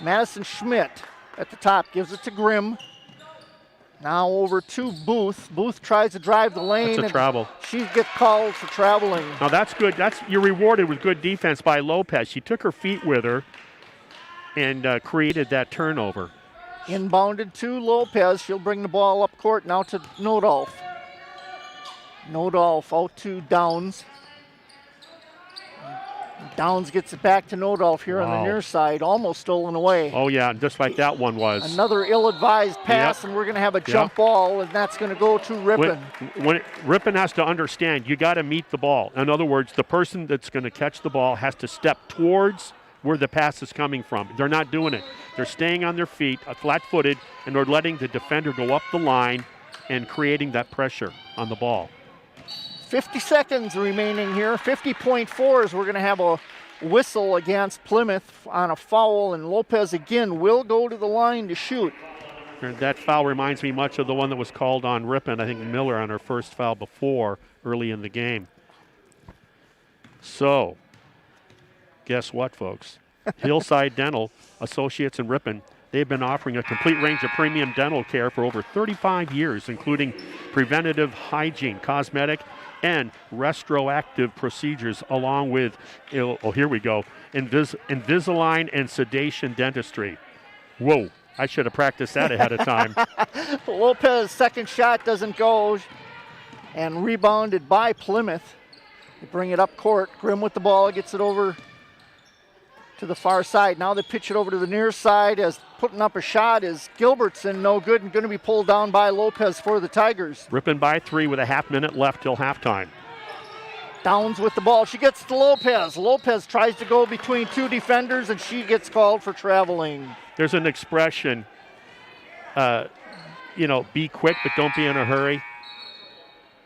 Madison Schmidt at the top gives it to Grimm. Now over to Booth. Booth tries to drive the lane. That's a travel. She gets called for traveling. Now that's good. You're rewarded with good defense by Lopez. She took her feet with her and created that turnover. Inbounded to Lopez. She'll bring the ball up court now to Nodolf. Nodolf out to Downs. Downs gets it back to Nodolf here on the Wow. near side, almost stolen away. Oh, yeah, and just like that one was. Another ill-advised pass, and we're going to have a jump ball, and that's going to go to Ripon. Ripon has to understand, you got to meet the ball. In other words, the person that's going to catch the ball has to step towards where the pass is coming from. They're not doing it. They're staying on their feet, flat-footed, and they're letting the defender go up the line and creating that pressure on the ball. 50 seconds remaining here. 50.4 as we're going to have a whistle against Plymouth on a foul, and Lopez again will go to the line to shoot. That foul reminds me much of the one that was called on Ripon, I think Miller on her first foul before, early in the game. So, guess what, folks? Hillside Dental Associates in Ripon, they've been offering a complete range of premium dental care for over 35 years, including preventative hygiene, cosmetic, and restorative procedures, along with, here we go, Invisalign and sedation dentistry. Whoa, I should have practiced that ahead of time. Lopez, second shot doesn't go, and rebounded by Plymouth. They bring it up court. Grimm with the ball, gets it over to the far side. Now they pitch it over to the near side as putting up a shot is Gilbertson, no good, and going to be pulled down by Lopez for the Tigers. Ripon by 3 with a half minute left till halftime. Downs with the ball. She gets to Lopez. Lopez tries to go between two defenders, and she gets called for traveling. There's an expression, be quick, but don't be in a hurry.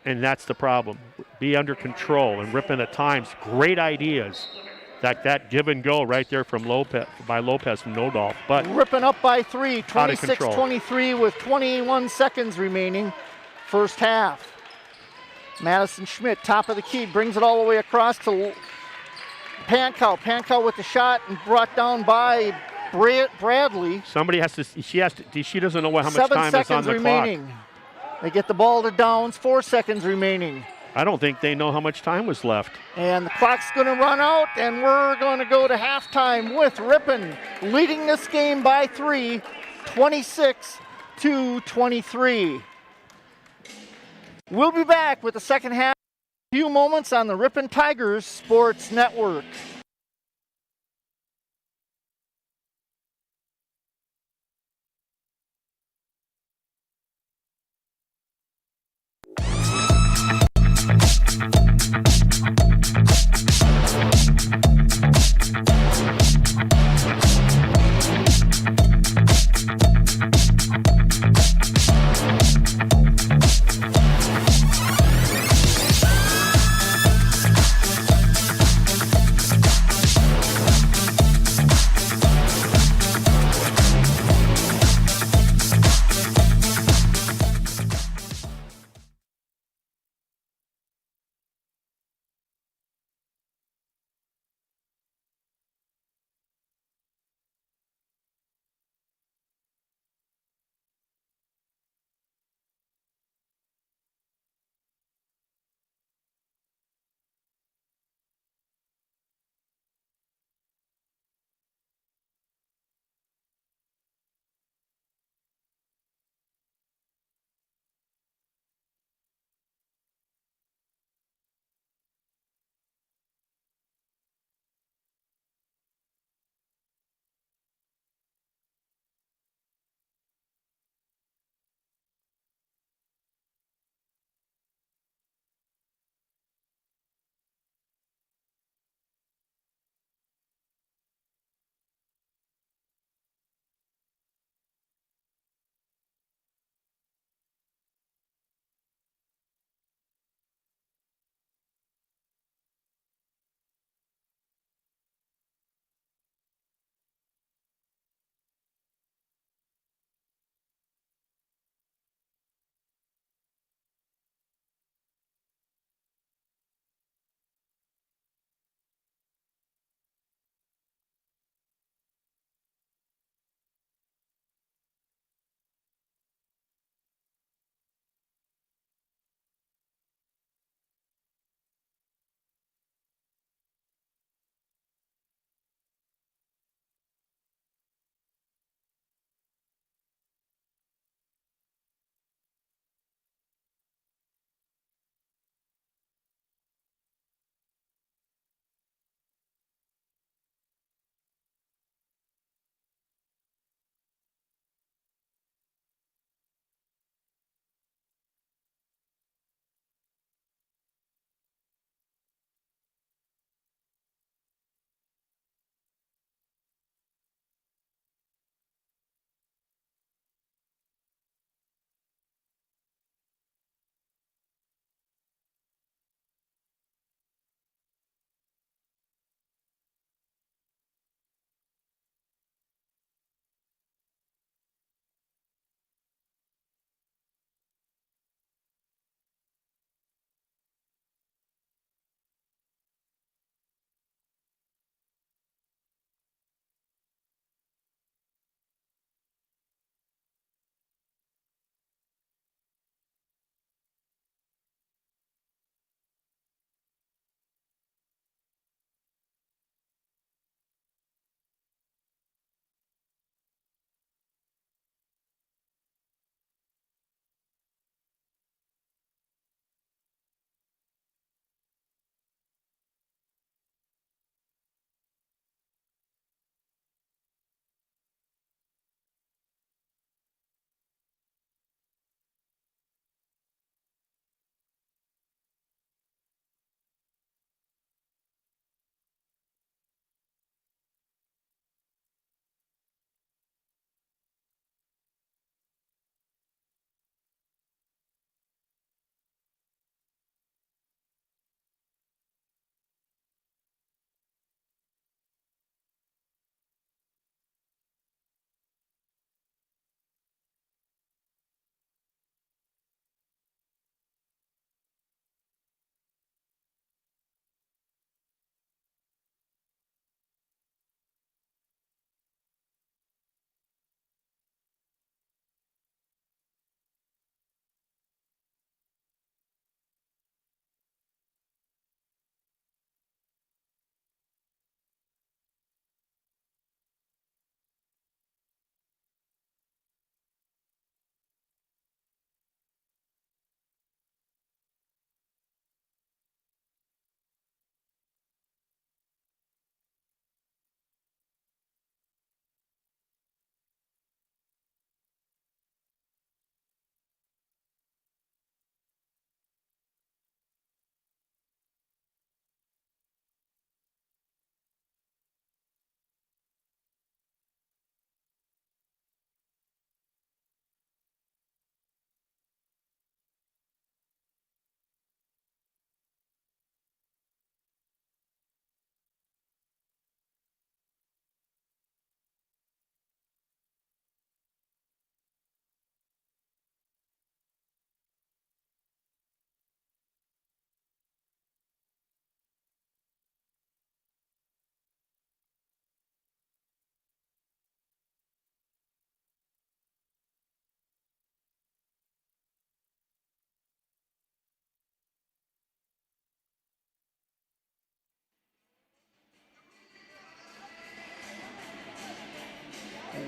And that's the problem. Be under control. And Ripon at times, great ideas. That give and go right there from Lopez from Nodolf. But Ripon up by 3, 26-23 with 21 seconds remaining. First half. Madison Schmidt, top of the key, brings it all the way across to Pankow. Pankow with the shot and brought down by Bradley. Somebody has to. She doesn't know how much 7 time is on seconds the remaining. clock. They get the ball to Downs. 4 seconds remaining. I don't think they know how much time was left. And the clock's going to run out, and we're going to go to halftime with Ripon leading this game by 3, 26-23. We'll be back with the second half in a few moments on the Ripon Tigers Sports Network.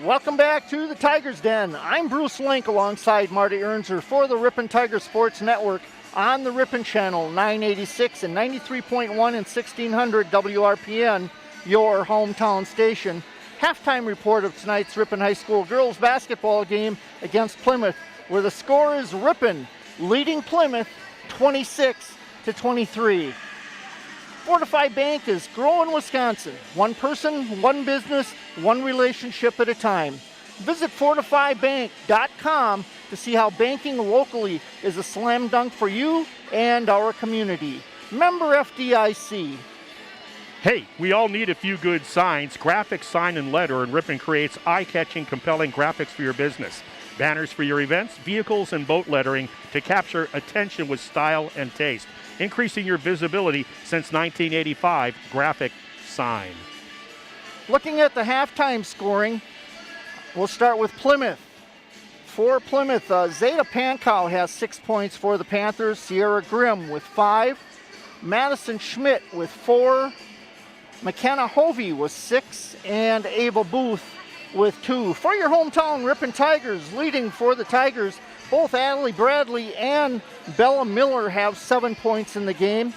Welcome back to the Tigers Den. I'm Bruce Link alongside Marty Ernzer for the Ripon Tiger Sports Network on the Ripon Channel 986 and 93.1 and 1600 WRPN, your hometown station. Halftime report of tonight's Ripon High School girls basketball game against Plymouth, where the score is Ripon leading Plymouth 26-23. Fortify Bank is growing Wisconsin. One person, one business, one relationship at a time. Visit fortifybank.com to see how banking locally is a slam dunk for you and our community. Member FDIC. Hey, we all need a few good signs. Graphic sign and letter, and Ripon creates eye-catching, compelling graphics for your business. Banners for your events, vehicles, and boat lettering to capture attention with style and taste. Increasing your visibility since 1985, graphic sign. Looking at the halftime scoring, we'll start with Plymouth. For Plymouth, Zeta Pankow has 6 points for the Panthers. Sierra Grimm with 5. Madison Schmidt with 4. McKenna Hovey with 6. And Ava Booth with 2. For your hometown Ripon Tigers, leading for the Tigers, both Adley Bradley and Bella Miller have 7 points in the game.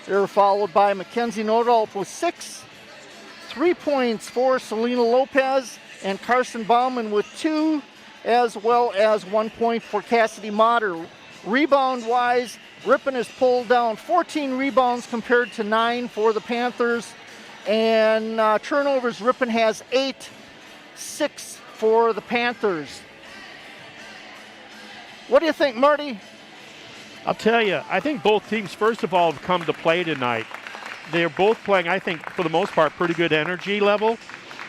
They're followed by Mackenzie Nordolf with 6. 3 points for Selena Lopez and Carson Bauman with 2, as well as 1 point for Cassidy Motter. Rebound-wise, Ripon has pulled down 14 rebounds compared to 9 for the Panthers. And turnovers, Ripon has 8, 6 for the Panthers. What do you think, Marty? I'll tell you, I think both teams, first of all, have come to play tonight. They're both playing, I think, for the most part, pretty good energy level.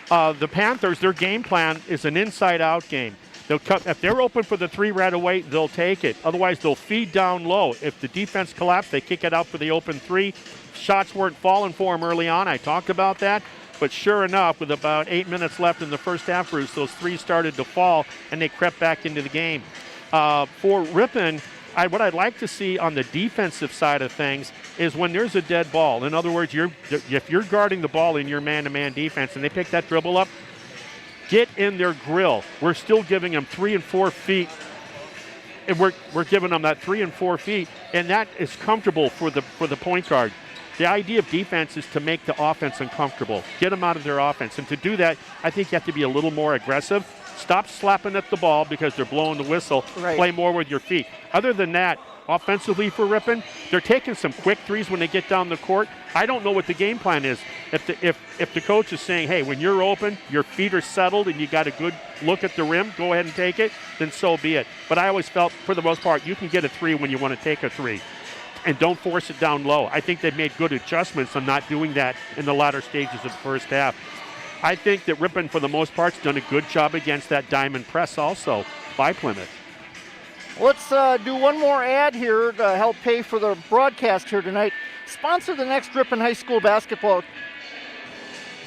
The Panthers, their game plan is an inside-out game. If they're open for the 3 right away, they'll take it. Otherwise, they'll feed down low. If the defense collapses, they kick it out for the open 3. Shots weren't falling for them early on. I talked about that. But sure enough, with about 8 minutes left in the first half, Bruce, those 3 started to fall, and they crept back into the game. For Ripon, what I'd like to see on the defensive side of things is when there's a dead ball. In other words, if you're guarding the ball in your man-to-man defense and they pick that dribble up, get in their grill. We're still giving them 3 and 4 feet. And we're giving them that 3 and 4 feet, and that is comfortable for the point guard. The idea of defense is to make the offense uncomfortable, get them out of their offense. And to do that, I think you have to be a little more aggressive. Stop slapping at the ball because they're blowing the whistle. Right. Play more with your feet. Other than that, offensively for Ripon, they're taking some quick threes when they get down the court. I don't know what the game plan is. If the coach is saying, hey, when you're open, your feet are settled and you got a good look at the rim, go ahead and take it, then so be it. But I always felt, for the most part, you can get a 3 when you want to take a 3. And don't force it down low. I think they've made good adjustments on not doing that in the latter stages of the first half. I think that Ripon, for the most part, has done a good job against that diamond press also by Plymouth. Let's do one more ad here to help pay for the broadcast here tonight. Sponsor the next Ripon High School basketball.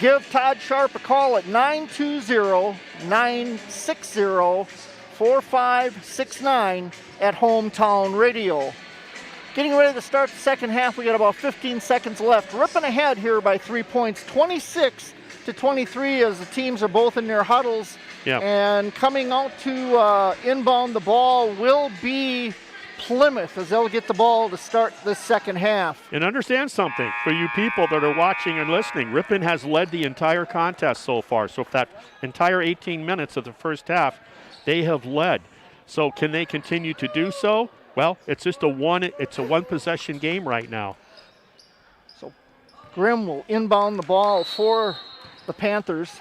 Give Todd Sharp a call at 920-960-4569 at Hometown Radio. Getting ready to start the second half. We got about 15 seconds left. Ripon ahead here by 3 points, 26-23, as the teams are both in their huddles. Yep. And coming out to inbound the ball will be Plymouth, as they'll get the ball to start the second half. And understand something, for you people that are watching and listening, Ripon has led the entire contest so far. So for that entire 18 minutes of the first half, they have led. So can they continue to do so? Well, it's a one possession game right now. So Grimm will inbound the ball for the Panthers.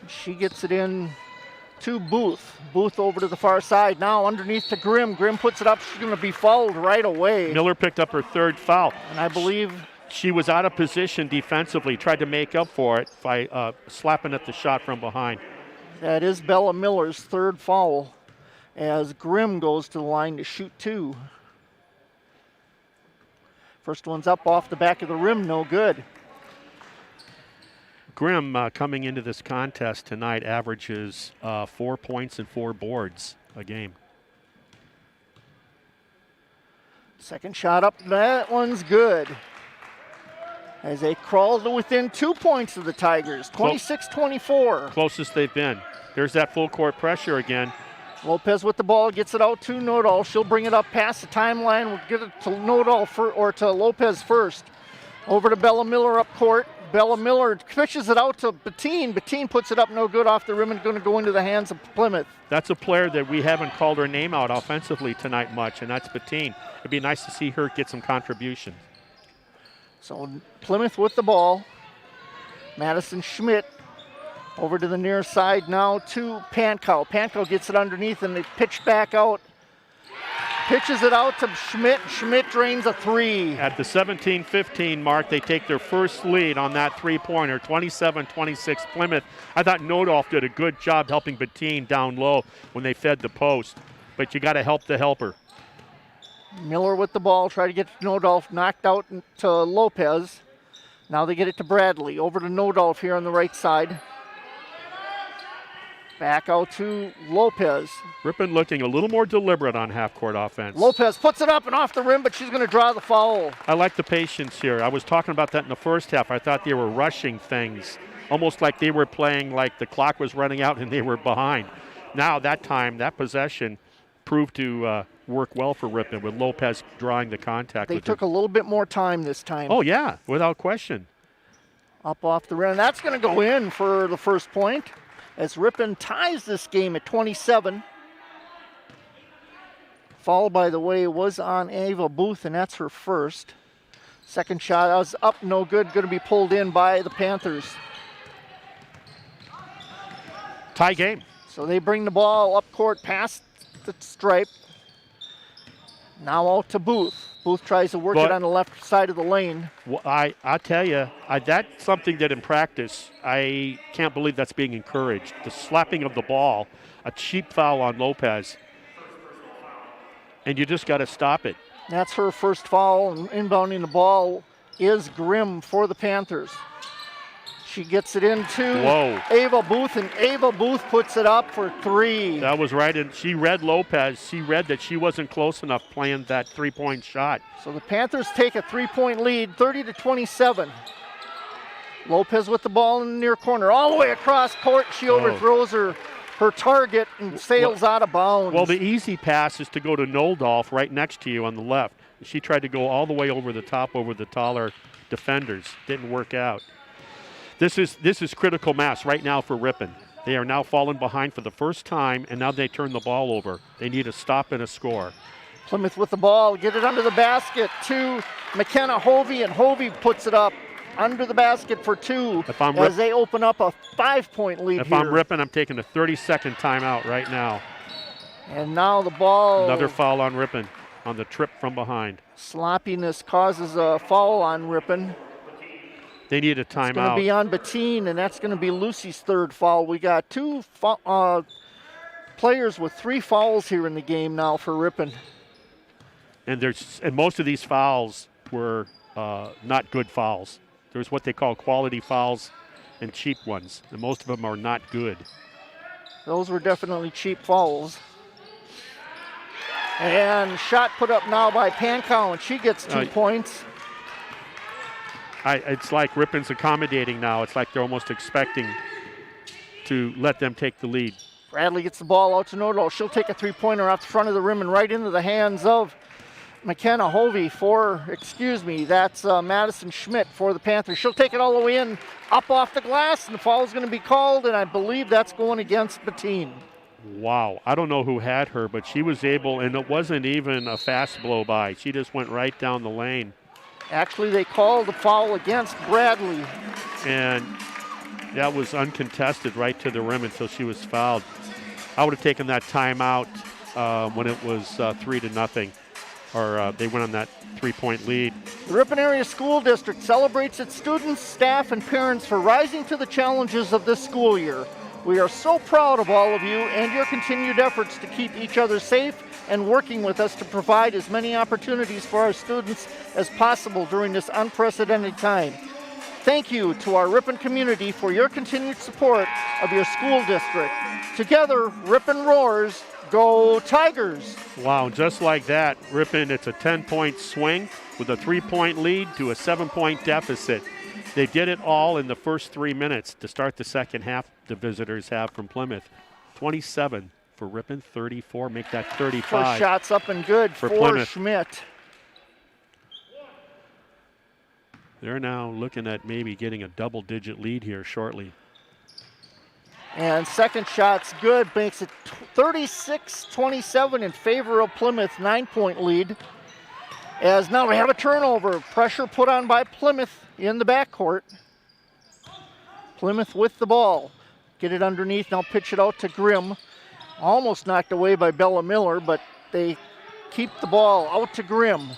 She gets it in to Booth. Booth over to the far side. Now underneath to Grimm. Grimm puts it up. She's going to be fouled right away. Miller picked up her 3rd foul. And I believe she was out of position defensively, tried to make up for it by slapping at the shot from behind. that is Bella Miller's 3rd foul, as Grimm goes to the line to shoot 2. First one's up off the back of the rim, no good. Grimm, coming into this contest tonight, averages 4 points and 4 boards a game. Second shot up, that one's good. as they crawl to within 2 points of the Tigers, 26-24. Closest they've been. There's that full court pressure again. Lopez with the ball, gets it out to Nodal. She'll bring it up past the timeline. We'll get it to Nodal or to Lopez first. Over to Bella Miller up court. Bella Miller pitches it out to Bettine. Bettine puts it up no good off the rim and going to go into the hands of Plymouth. That's a player that we haven't called her name out offensively tonight much, and that's Bettine. It'd be nice to see her get some contribution. So Plymouth with the ball. Madison Schmidt over to the near side now to Pankow. Pankow gets it underneath and they pitch back out. Pitches it out to Schmidt. Schmidt drains a three. At the 17-15 mark, they take their first lead on that three-pointer, 27-26 Plymouth. I thought Nodolf did a good job helping Bettine down low when they fed the post, but you got to help the helper. Miller with the ball, try to get Nodolf knocked out to Lopez. Now they get it to Bradley. Over to Nodolf here on the right side. Back out to Lopez. Ripon looking a little more deliberate on half-court offense. Lopez puts it up and off the rim, but she's going to draw the foul. I like the patience here. I was talking about that in the first half. I thought they were rushing things, almost like they were playing like the clock was running out and they were behind. Now that time, that possession proved to work well for Ripon with Lopez drawing the contact. They took a little bit more time this time. Oh, yeah, without question. Up off the rim. That's going to go in for the first point, as Ripon ties this game at 27. Foul, by the way, was on Ava Booth, and that's her first. Second shot was up, no good, going to be pulled in by the Panthers. Tie game. So they bring the ball up court past the stripe. Now out to Booth. Booth tries to work it on the left side of the lane. Well, I'll tell you, that's something that in practice, I can't believe that's being encouraged. The slapping of the ball, a cheap foul on Lopez, and you just got to stop it. That's her first foul, and inbounding the ball is Grimm for the Panthers. She gets it into Ava Booth, and Ava Booth puts it up for three. That was right, and she read Lopez. She read that she wasn't close enough playing that three-point shot. So the Panthers take a three-point lead, 30-27. Lopez with the ball in the near corner, all the way across court. She overthrows her target and sails out of bounds. Well, the easy pass is to go to Noldolf right next to you on the left. She tried to go all the way over the top over the taller defenders. Didn't work out. This is critical mass right now for Ripon. They are now falling behind for the first time, and now they turn the ball over. They need a stop and a score. Plymouth with the ball, get it under the basket to McKenna Hovey, and Hovey puts it up under the basket for two as they open up a 5-point lead. If I'm Ripon, I'm taking a 30-second timeout right now. And now the ball. Another foul on Ripon on the trip from behind. Sloppiness causes a foul on Ripon. They need a timeout. It's going to be on Bettine, and that's going to be Lucy's third foul. We got two players with 3 fouls here in the game now for Ripon. And most of these fouls were not good fouls. There's what they call quality fouls and cheap ones, and most of them are not good. Those were definitely cheap fouls. And shot put up now by Pankow, and she gets 2 points. It's like Ripon's accommodating now. It's like they're almost expecting to let them take the lead. Bradley gets the ball out to Nodal. She'll take a 3-pointer off the front of the rim and right into the hands of McKenna Hovey that's Madison Schmidt for the Panthers. She'll take it all the way in, up off the glass, and the foul is going to be called, and I believe that's going against Bettine. Wow. I don't know who had her, but she was able, and it wasn't even a fast blow by. She just went right down the lane. Actually, they called the foul against Bradley. And that was uncontested right to the rim until she was fouled. I would have taken that timeout when it was 3-0, or they went on that 3-point lead. The Ripon Area School District celebrates its students, staff, and parents for rising to the challenges of this school year. We are so proud of all of you and your continued efforts to keep each other safe and working with us to provide as many opportunities for our students as possible during this unprecedented time. Thank you to our Ripon community for your continued support of your school district. Together, Ripon roars. Go Tigers. Wow, just like that, Ripon, it's a 10-point swing with a 3-point lead to a 7-point deficit. They did it all in the first 3 minutes to start the second half. The visitors have from Plymouth. 27 for Ripon, 34, make that 35. First shot's up and good for Plymouth. Schmidt. They're now looking at maybe getting a double-digit lead here shortly. And second shot's good, makes it 36-27 in favor of Plymouth, 9-point lead. As now we have a turnover. Pressure put on by Plymouth in the backcourt. Plymouth with the ball. Get it underneath, now pitch it out to Grimm. Almost knocked away by Bella Miller, but they keep the ball out to Grimm.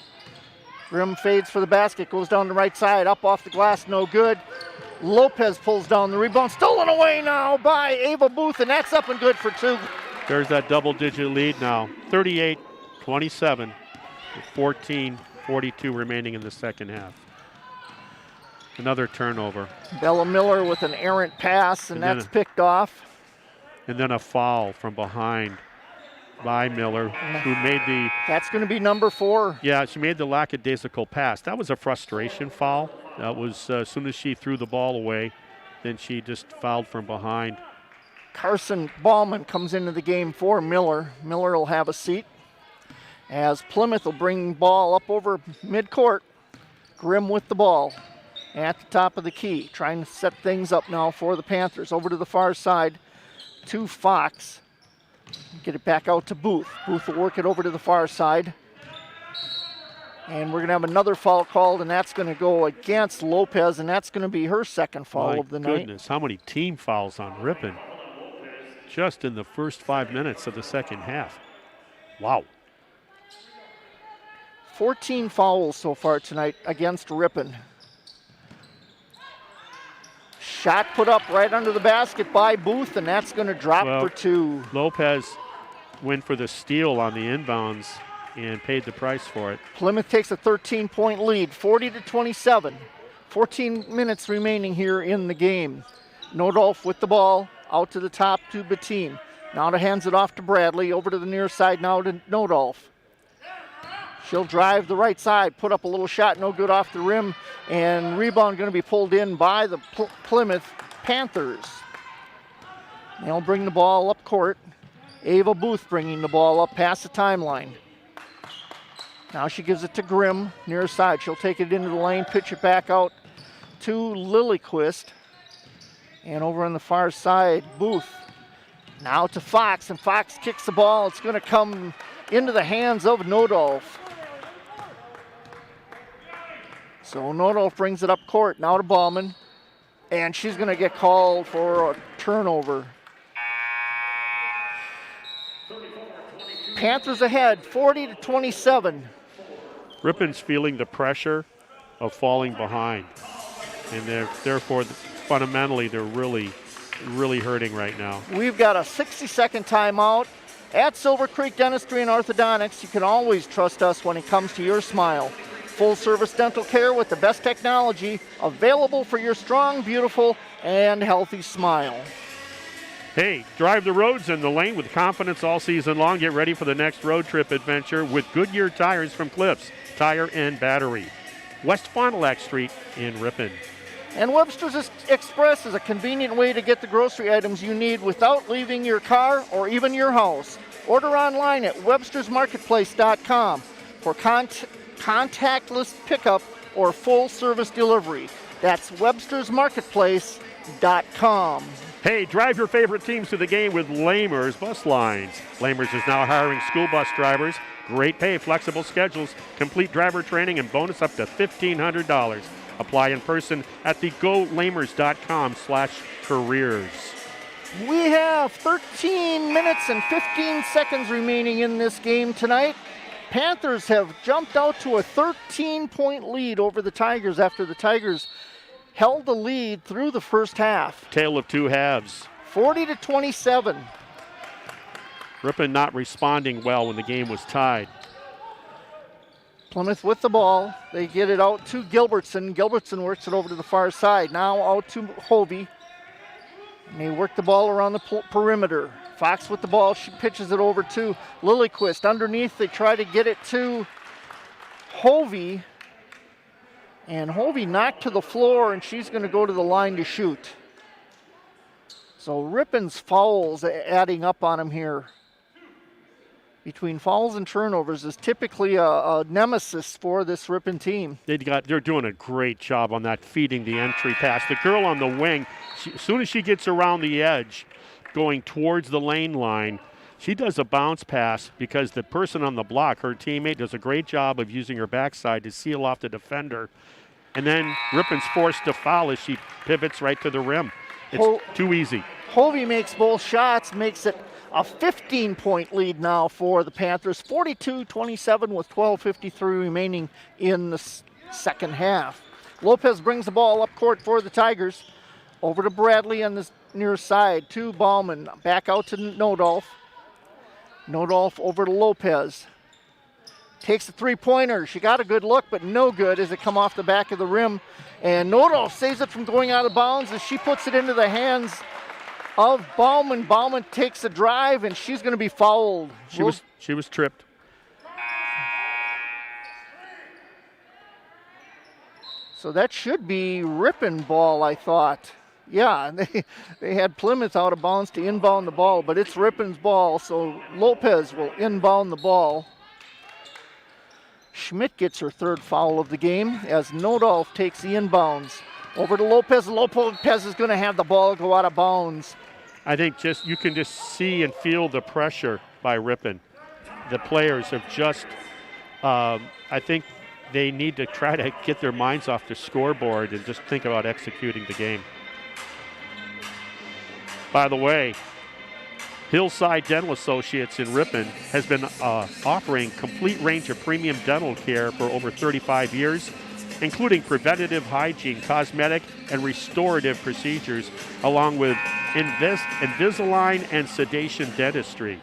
Grimm fades for the basket, goes down the right side, up off the glass, no good. Lopez pulls down the rebound, stolen away now by Ava Booth, and that's up and good for two. There's that double-digit lead now, 38-27, with 14:42 remaining in the second half. Another turnover. Bella Miller with an errant pass, and that's picked off. And then a foul from behind by Miller, who made the... That's going to be number 4. Yeah, she made the lackadaisical pass. That was a frustration foul. That was as soon as she threw the ball away, then she just fouled from behind. Carson Ballman comes into the game for Miller. Miller will have a seat as Plymouth will bring the ball up over midcourt. Grimm with the ball at the top of the key, trying to set things up now for the Panthers. Over to the far side to Fox. Get it back out to Booth. Booth will work it over to the far side. And we're going to have another foul called, and that's going to go against Lopez, and that's going to be her second foul of the night. My goodness, how many team fouls on Ripon just in the first 5 minutes of the second half. Wow. 14 fouls so far tonight against Ripon. Shot put up right under the basket by Booth, and that's going to drop for two. Lopez went for the steal on the inbounds and paid the price for it. Plymouth takes a 13-point lead, 40-27. 14 minutes remaining here in the game. Nodolf with the ball, out to the top to Bettine. Now to hands it off to Bradley, over to the near side now to Nodolf. She'll drive the right side, put up a little shot, no good off the rim, and rebound going to be pulled in by the Plymouth Panthers. They'll bring the ball up court. Ava Booth bringing the ball up past the timeline. Now she gives it to Grimm, near side. She'll take it into the lane, pitch it back out to Lillyquist. And over on the far side, Booth. Now to Fox, and Fox kicks the ball. It's going to come into the hands of Nodolf. So Nodolf brings it up court, now to Ballman. And she's going to get called for a turnover. Panthers ahead, 40-27. Ripon's feeling the pressure of falling behind. And therefore, fundamentally, they're really hurting right now. We've got a 60-second timeout. At Silver Creek Dentistry and Orthodontics, you can always trust us when it comes to your smile. Full-service dental care with the best technology available for your strong, beautiful, and healthy smile. Hey, drive the roads in the lane with confidence all season long. Get ready for the next road trip adventure with Goodyear tires from Cliffs Tire and Battery. West Fond du Lac Street in Ripon. And Webster's Express is a convenient way to get the grocery items you need without leaving your car or even your house. Order online at webstersmarketplace.com for contactless pickup or full service delivery. That's webstersmarketplace.com. Hey, drive your favorite teams to the game with Lamers Bus Lines. Lamers is now hiring school bus drivers. Great pay, flexible schedules, complete driver training, and bonus up to $1,500. Apply in person at the golamers.com/careers. We have 13 minutes and 15 seconds remaining in this game tonight. Panthers have jumped out to a 13-point lead over the Tigers after the Tigers held the lead through the first half. Tale of two halves. 40-27. Ripon not responding well when the game was tied. Plymouth with the ball. They get it out to Gilbertson. Gilbertson works it over to the far side. Now out to Hovey. And they work the ball around the perimeter. Fox with the ball. She pitches it over to Lilyquist. Underneath, they try to get it to Hovey. And Hovey knocked to the floor, and she's going to go to the line to shoot. So Ripon's fouls adding up on him here. Between fouls and turnovers is typically a nemesis for this Ripon team. They're doing a great job on that, feeding the entry pass. The girl on the wing, as soon as she gets around the edge, going towards the lane line, she does a bounce pass because the person on the block, her teammate, does a great job of using her backside to seal off the defender. And then Ripon's forced to foul as she pivots right to the rim. It's too easy. Hovey makes both shots, makes it a 15-point lead now for the Panthers. 42-27 with 12:53 remaining in the second half. Lopez brings the ball up court for the Tigers. Over to Bradley on the near side to Bauman. Back out to Nodolf. Nodolf over to Lopez. Takes a three-pointer. She got a good look, but no good as it come off the back of the rim. And Nodolf saves it from going out of bounds as she puts it into the hands of Bauman. Bauman takes a drive, and she's going to be fouled. She was tripped. So that should be Ripon ball, I thought. Yeah, they had Plymouth out of bounds to inbound the ball, but it's Ripon's ball, so Lopez will inbound the ball. Schmidt gets her third foul of the game as Nodolf takes the inbounds. Over to Lopez. Lopez is going to have the ball go out of bounds. I think you can just see and feel the pressure by Ripon. The players have just, I think they need to try to get their minds off the scoreboard and just think about executing the game. By the way, Hillside Dental Associates in Ripon has been offering complete range of premium dental care for over 35 years, including preventative hygiene, cosmetic, and restorative procedures, along with Invisalign and sedation dentistry.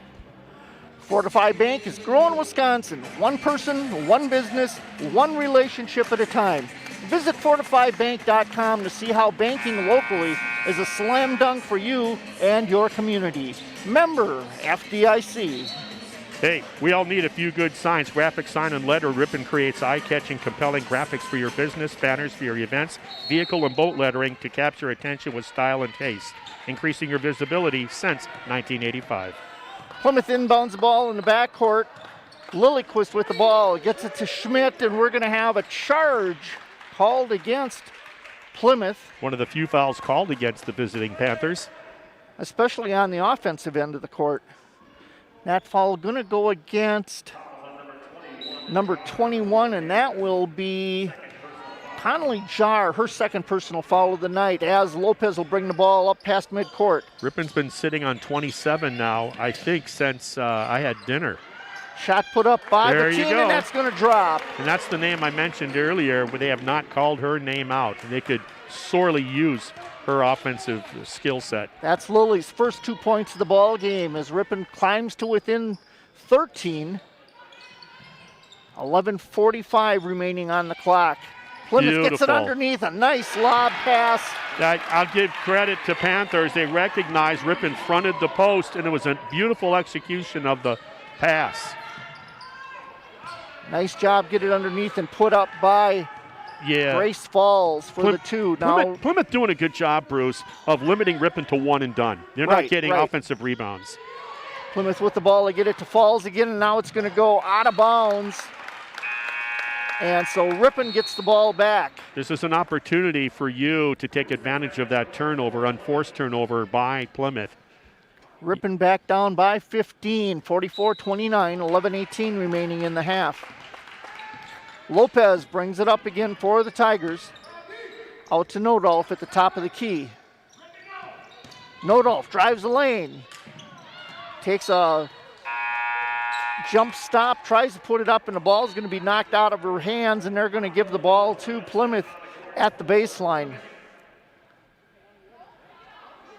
Fortify Bank is growing Wisconsin. One person, one business, one relationship at a time. Visit fortifybank.com to see how banking locally is a slam dunk for you and your community. Member FDIC. Hey, we all need a few good signs. Graphic sign and letter. Ripon creates eye-catching, compelling graphics for your business, banners for your events, vehicle and boat lettering to capture attention with style and taste, increasing your visibility since 1985. Plymouth inbounds the ball in the backcourt. Lilyquist with the ball, gets it to Schmidt, and we're going to have a charge called against Plymouth. One of the few fouls called against the visiting Panthers. Especially on the offensive end of the court. That foul going to go against number 21, and that will be Connolly Jar, her second personal foul of the night, as Lopez will bring the ball up past midcourt. Ripon's been sitting on 27 now, I think, since I had dinner. Shot put up by there the team, you go. and that's going to drop. And that's the name I mentioned earlier, where they have not called her name out. They could sorely use her offensive skill set. That's Lily's first 2 points of the ball game as Ripon climbs to within 13. 11:45 remaining on the clock. Plymouth gets it underneath, a nice lob pass. I'll give credit to Panthers. They recognized Ripon fronted the post, and it was a beautiful execution of the pass. Nice job, get it underneath and put up by Grace Falls for the two. Now Plymouth doing a good job, Bruce, of limiting Ripon to one and done. They're not getting offensive rebounds. Plymouth with the ball, they get it to Falls again, and now it's going to go out of bounds. And so Ripon gets the ball back. This is an opportunity for you to take advantage of that turnover, unforced turnover by Plymouth. Ripon back down by 15, 44-29, 11:18 remaining in the half. Lopez brings it up again for the Tigers. Out to Nodolf at the top of the key. Nodolf drives the lane. Takes a jump stop, tries to put it up, and the ball is going to be knocked out of her hands, and they're going to give the ball to Plymouth at the baseline.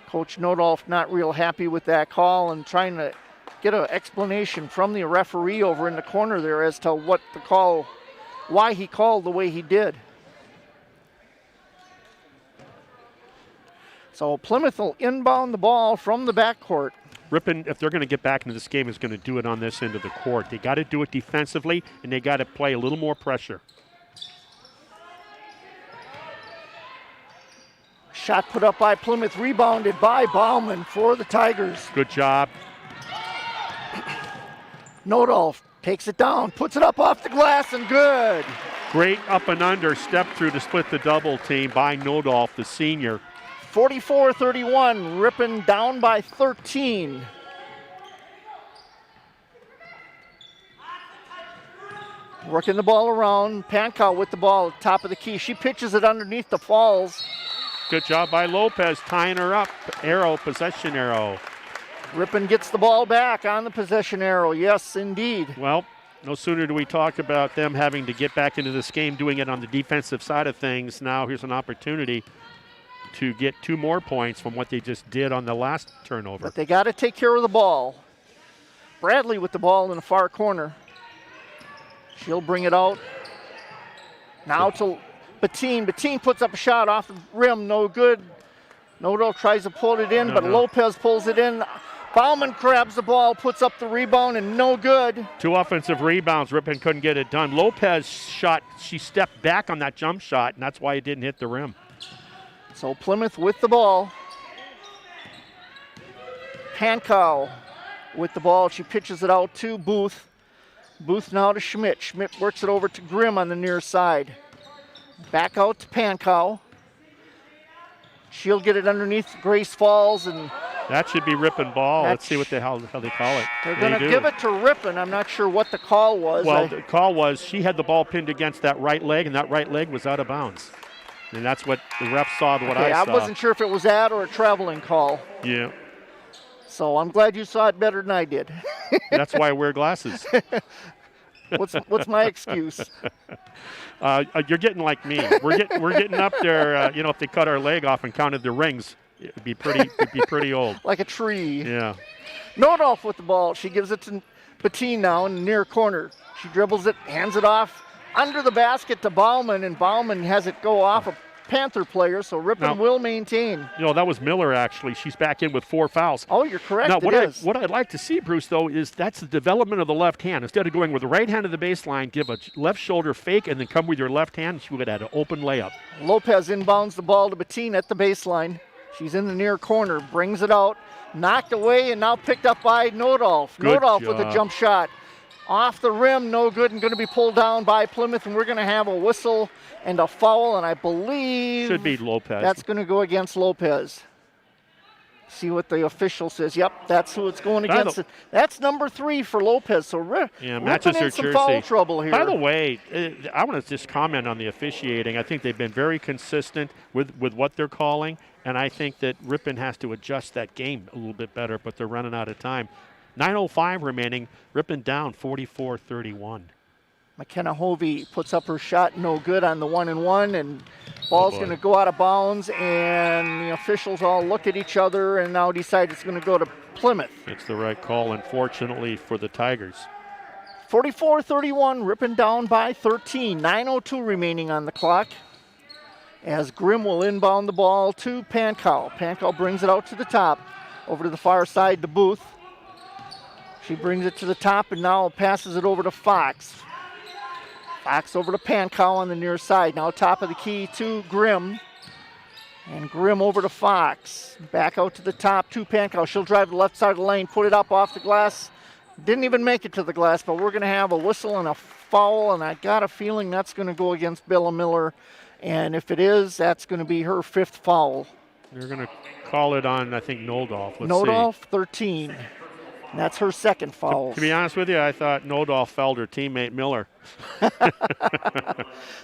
Coach Nodolf not real happy with that call and trying to get an explanation from the referee over in the corner there as to what the call, why he called the way he did. So Plymouth will inbound the ball from the backcourt. Ripon, if they're going to get back into this game, is going to do it on this end of the court. They got to do it defensively, and they got to play a little more pressure. Shot put up by Plymouth, rebounded by Bauman for the Tigers. Good job. Nodolf takes it down, puts it up off the glass, and good. Great up and under step through to split the double team by Nodolf, the senior. 44-31, Ripon down by 13. Working the ball around, Pankow with the ball at the top of the key. She pitches it underneath the falls. Good job by Lopez, tying her up. Arrow, possession arrow. Ripon gets the ball back on the possession arrow. Yes, indeed. Well, no sooner do we talk about them having to get back into this game, doing it on the defensive side of things. Now here's an opportunity to get 2 more points from what they just did on the last turnover. But they got to take care of the ball. Bradley with the ball in the far corner. She'll bring it out. Now to Bettine. Bettine puts up a shot off the rim, no good. Nodo tries to pull it in, but Lopez pulls it in. Bauman grabs the ball, puts up the rebound, and no good. 2 offensive rebounds. Ripon couldn't get it done. Lopez shot, she stepped back on that jump shot, and that's why it didn't hit the rim. So Plymouth with the ball. Pankow with the ball. She pitches it out to Booth. Booth now to Schmidt. Schmidt works it over to Grimm on the near side. Back out to Pankow. She'll get it underneath Grace Falls, and that should be Ripon ball. Let's see what how they call it. They're going to give it to Ripon. I'm not sure what the call was. Well, the call was she had the ball pinned against that right leg, and that right leg was out of bounds. And that's what the ref saw, what I saw. I wasn't sure if it was that or a traveling call. Yeah. So I'm glad you saw it better than I did. That's why I wear glasses. What's my excuse? You're getting like me. We're getting up there. If they cut our leg off and counted the rings, it'd be pretty old. Like a tree. Yeah. Nodolf with the ball. She gives it to Bettine now in the near corner. She dribbles it, hands it off under the basket to Bauman, and Bauman has it go off a Panther player, so Ripon will maintain. That was Miller, actually. She's back in with 4 fouls. Oh, you're correct. Now, what what I'd like to see, Bruce, though, is that's the development of the left hand. Instead of going with the right hand of the baseline, give a left shoulder fake, and then come with your left hand. She would have had an open layup. Lopez inbounds the ball to Bettine at the baseline. She's in the near corner, brings it out, knocked away, and now picked up by Nodolf. Nodolf with a jump shot. Off the rim, no good, and going to be pulled down by Plymouth, and we're going to have a whistle and a foul, and I believe should be Lopez. That's going to go against Lopez. See what the official says. Yep, that's who it's going against. That's number 3 for Lopez. So matches her some jersey. Foul trouble here. By the way, I want to just comment on the officiating. I think they've been very consistent with what they're calling, and I think that Ripon has to adjust that game a little bit better, but they're running out of time. 9:05 remaining. Ripon down 44-31. McKenna Hovey puts up her shot, no good on the 1-and-1, and ball's going to go out of bounds, and the officials all look at each other and now decide it's going to go to Plymouth. It's the right call, unfortunately, for the Tigers. 44-31, Ripon down by 13. 9:02 remaining on the clock, as Grimm will inbound the ball to Pankow. Pankow brings it out to the top, over to the far side to Booth. She brings it to the top and now passes it over to Fox. Fox over to Pankow on the near side. Now top of the key to Grimm. And Grimm over to Fox. Back out to the top to Pankow. She'll drive the left side of the lane, put it up off the glass. Didn't even make it to the glass, but we're going to have a whistle and a foul, and I got a feeling that's going to go against Bella Miller. And if it is, that's going to be her 5th foul. They're going to call it on, I think, Nodolf. Nodolf, 13. And that's her 2nd foul. To be honest with you, I thought Nodolf fouled her teammate Miller.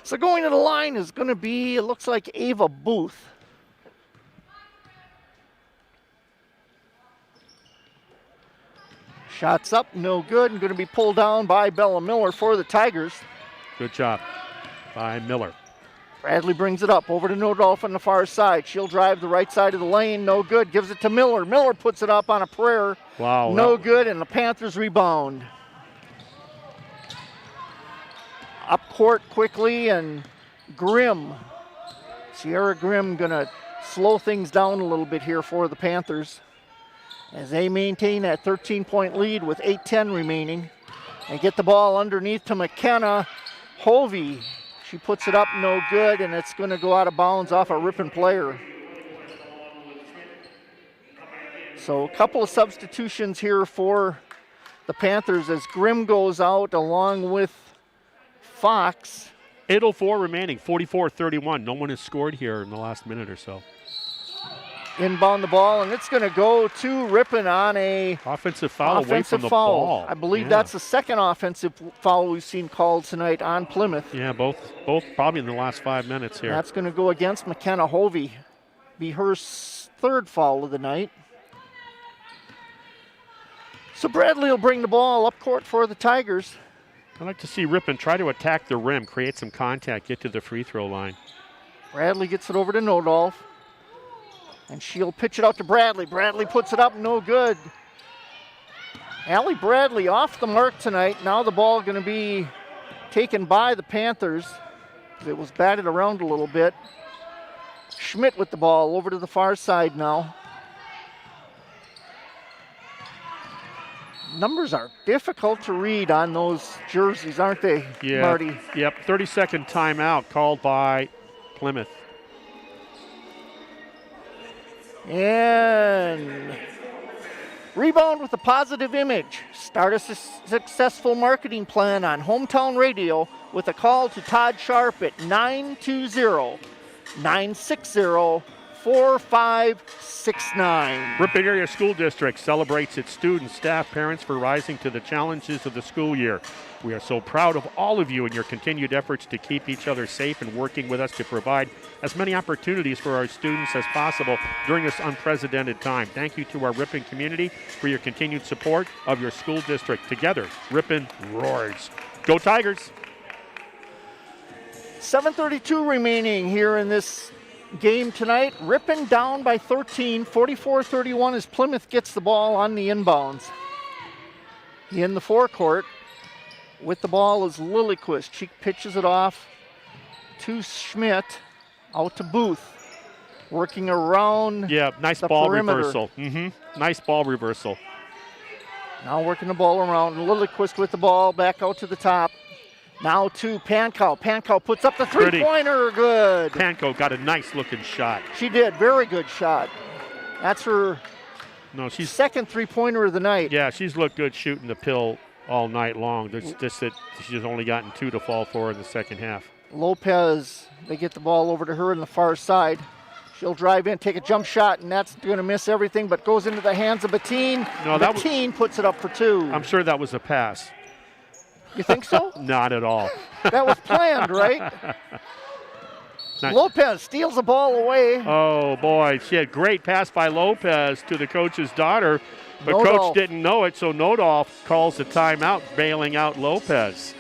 So going to the line is going to be, it looks like Ava Booth. Shots up, no good, and going to be pulled down by Bella Miller for the Tigers. Good job by Miller. Bradley brings it up over to Nodolf on the far side. She'll drive the right side of the lane, no good. Gives it to Miller. Miller puts it up on a prayer. Wow. No good, and the Panthers rebound. Up court quickly, and Grimm. Sierra Grimm going to slow things down a little bit here for the Panthers. as they maintain that 13-point lead with 8:10 remaining. And get the ball underneath to McKenna Hovey. She puts it up, no good, and it's going to go out of bounds off a Ripon player. So a couple of substitutions here for the Panthers as Grimm goes out along with Fox. 8:04 remaining, 44-31. No one has scored here in the last minute or so. Inbound the ball, and it's going to go to Ripon on a offensive foul away from the foul. ball. I believe that's the second offensive foul we've seen called tonight on Plymouth. Yeah, both probably in the last 5 minutes here. That's going to go against McKenna Hovey. Be her third foul of the night. So Bradley will bring the ball up court for the Tigers. I'd like to see Ripon try to attack the rim, create some contact, get to the free throw line. Bradley gets it over to Nodolf. And she'll pitch it out to Bradley. Bradley puts it up, no good. Allie Bradley off the mark tonight. Now the ball going to be taken by the Panthers. It was batted around a little bit. Schmidt with the ball over to the far side now. Numbers are difficult to read on those jerseys, aren't they, Marty? Yep, 30-second timeout called by Plymouth. And rebound with a positive image. Start a successful marketing plan on Hometown Radio with a call to Todd Sharp at 920-960-4569. Ripon Area School District celebrates its students, staff, parents for rising to the challenges of the school year. We are so proud of all of you and your continued efforts to keep each other safe and working with us to provide as many opportunities for our students as possible during this unprecedented time. Thank you to our Ripon community for your continued support of your school district. Together, Ripon roars. Go Tigers! 7:32 remaining here in this game tonight. Ripon down by 13, 44-31 as Plymouth gets the ball on the inbounds. In the forecourt with the ball is Lillyquist. She pitches it off to Schmidt, out to Booth, working around. Yeah, nice the ball perimeter. reversal. Nice ball reversal. Now working the ball around. Lillyquist with the ball back out to the top. Now to Pankow. Pankow puts up the three-pointer. Good. Pankow got a nice looking shot. She did. Very good shot. That's her second three-pointer of the night. Yeah, she's looked good shooting the pill all night long. It's just that she's only gotten 2 to fall for in the second half. Lopez, they get the ball over to her in the far side. She'll drive in, take a jump shot, and that's going to miss everything, but goes into the hands of Bettine. Bettine puts it up for 2. I'm sure that was a pass. You think so? Not at all. That was planned, right? Nice. Lopez steals the ball away. Oh, boy. She had great pass by Lopez to the coach's daughter, but Nodolf. Coach didn't know it, so Nodolf calls the timeout, bailing out Lopez.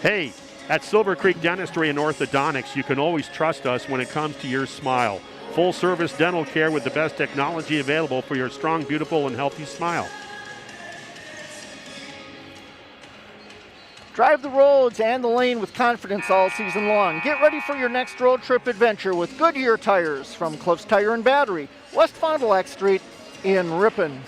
Hey, at Silver Creek Dentistry and Orthodontics, you can always trust us when it comes to your smile. Full-service dental care with the best technology available for your strong, beautiful, and healthy smile. Drive the roads and the lane with confidence all season long. Get ready for your next road trip adventure with Goodyear tires from Cliffs Tire and Battery, West Fond du Lac Street in Ripon.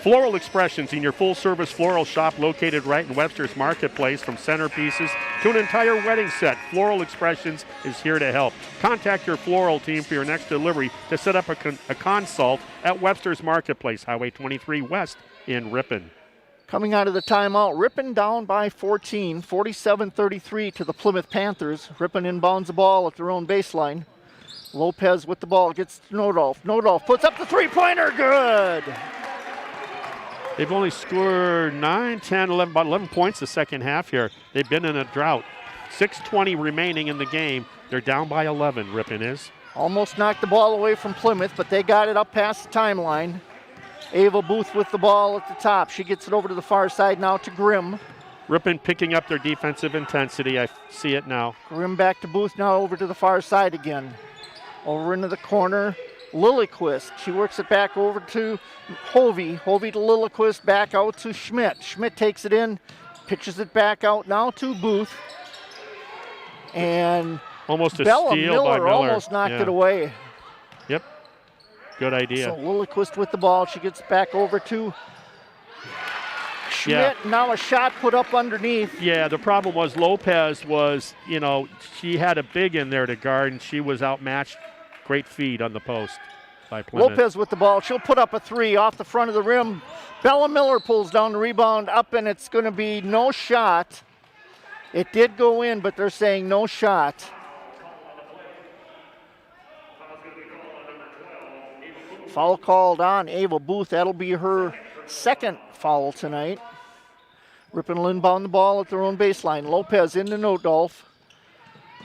Floral Expressions in your full-service floral shop located right in Webster's Marketplace. From centerpieces to an entire wedding set, Floral Expressions is here to help. Contact your floral team for your next delivery to set up a consult at Webster's Marketplace, Highway 23 West in Ripon. Coming out of the timeout, Ripon down by 14, 47-33 to the Plymouth Panthers. Ripon inbounds the ball at their own baseline. Lopez with the ball, gets to Nodolf. Nodolf puts up the three-pointer, good! They've only scored 9, 10, 11, about 11 points the second half here. They've been in a drought. 6:20 remaining in the game. They're down by 11, Ripon is. Almost knocked the ball away from Plymouth, but they got it up past the timeline. Ava Booth with the ball at the top. She gets it over to the far side now to Grimm. Ripon picking up their defensive intensity. I see it now. Grimm back to Booth, now over to the far side again. Over into the corner, Lillyquist. She works it back over to Hovey. Hovey to Lillyquist, back out to Schmidt. Schmidt takes it in, pitches it back out now to Booth. And almost a Bella steal by Miller Miller. almost knocked it away. Yep. Good idea. So Lilliquist with the ball. She gets back over to Schmidt. Yeah. Now a shot put up underneath. Yeah, the problem was Lopez was, she had a big in there to guard, and she was outmatched. Great feed on the post by Plymouth. Lopez with the ball. She'll put up a three off the front of the rim. Bella Miller pulls down the rebound up, and it's going to be no shot. It did go in, but they're saying no shot. Foul called on Ava Booth. That'll be her second foul tonight. Ripon will inbound the ball at their own baseline. Lopez into Nodolf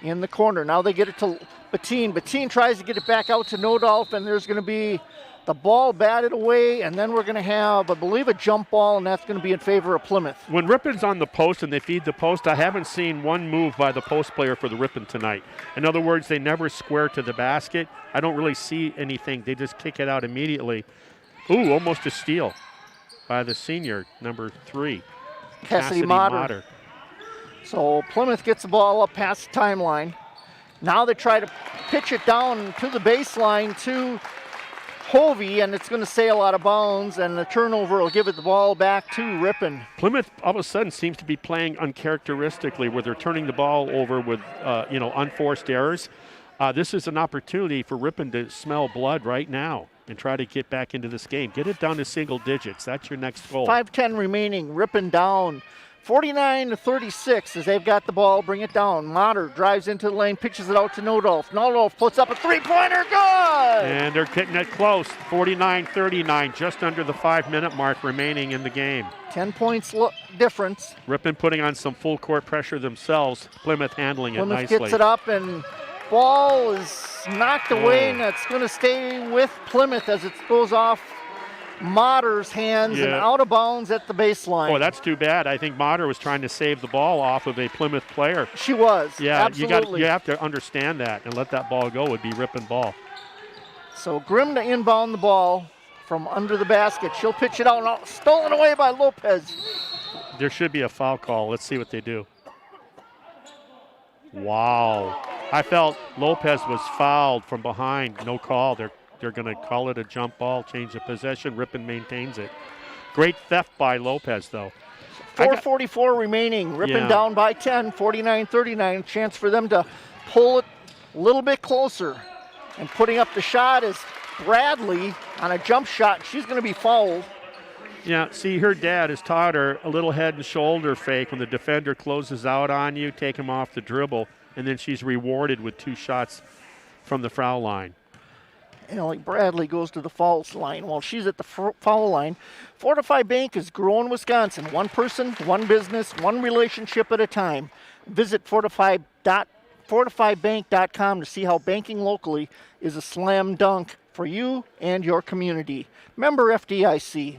in the corner. Now they get it to Bettine. Bettine tries to get it back out to Nodolf, and there's going to be the ball batted away, and then we're going to have, I believe, a jump ball, and that's going to be in favor of Plymouth. When Ripon's on the post and they feed the post, I haven't seen one move by the post player for the Ripon tonight. In other words, they never square to the basket. I don't really see anything. They just kick it out immediately. Ooh, almost a steal by the senior, number 3. Cassidy Motter. So Plymouth gets the ball up past the timeline. Now they try to pitch it down to the baseline to Hovey, and it's going to sail out of bounds, and the turnover will give it the ball back to Ripon. Plymouth all of a sudden seems to be playing uncharacteristically, where they're turning the ball over with unforced errors. This is an opportunity for Ripon to smell blood right now and try to get back into this game. Get it down to single digits. That's your next goal. 5:10 remaining. Ripon down 49-36 as they've got the ball. Bring it down. Motter drives into the lane, pitches it out to Nodolf. Nodolf puts up a three-pointer. Good! And they're getting it close. 49-39, just under the 5-minute mark remaining in the game. 10 points difference. Ripon putting on some full court pressure themselves. Plymouth handling it nicely. Plymouth gets it up, and ball is knocked away, and it's going to stay with Plymouth as it goes off Motter's hands and out of bounds at the baseline. Oh, that's too bad. I think Motter was trying to save the ball off of a Plymouth player. She was. Yeah, absolutely. you have to understand that and let that ball go. Would be Ripon ball. So Grimm to inbound the ball from under the basket. She'll pitch it out, stolen away by Lopez. There should be a foul call. Let's see what they do. Wow. I felt Lopez was fouled from behind. No call. They're going to call it a jump ball, change the possession. Ripon maintains it. Great theft by Lopez, though. 4:44 remaining. Ripon down by 10, 49-39. Chance for them to pull it a little bit closer. And putting up the shot is Bradley on a jump shot. She's going to be fouled. Yeah, see, her dad has taught her a little head and shoulder fake. When the defender closes out on you, take him off the dribble, and then she's rewarded with 2 shots from the foul line. Alec Bradley goes to the foul line while she's at the foul line. Fortify Bank is growing Wisconsin. One person, one business, one relationship at a time. Visit fortifybank.com to see how banking locally is a slam dunk for you and your community. Member FDIC.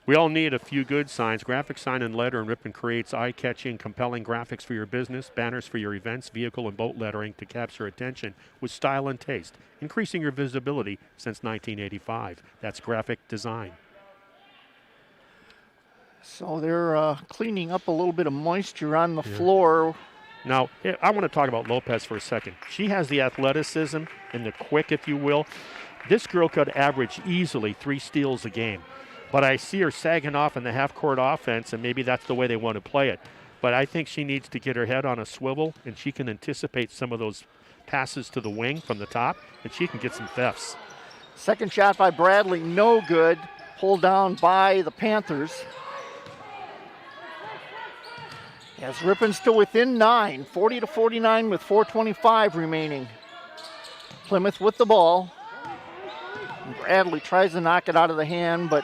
We all need a few good signs. Graphic Sign and Letter in Ripon creates eye-catching, compelling graphics for your business, banners for your events, vehicle and boat lettering to capture attention with style and taste, increasing your visibility since 1985. That's Graphic Design. So they're cleaning up a little bit of moisture on the floor. Now, I want to talk about Lopez for a second. She has the athleticism and the quick, if you will. This girl could average easily 3 steals a game. But I see her sagging off in the half-court offense, and maybe that's the way they want to play it. But I think she needs to get her head on a swivel, and she can anticipate some of those passes to the wing from the top, and she can get some thefts. Second shot by Bradley, no good. Pulled down by the Panthers. As Ripon still within 9, 40-49 with 4:25 remaining. Plymouth with the ball. Bradley tries to knock it out of the hand, but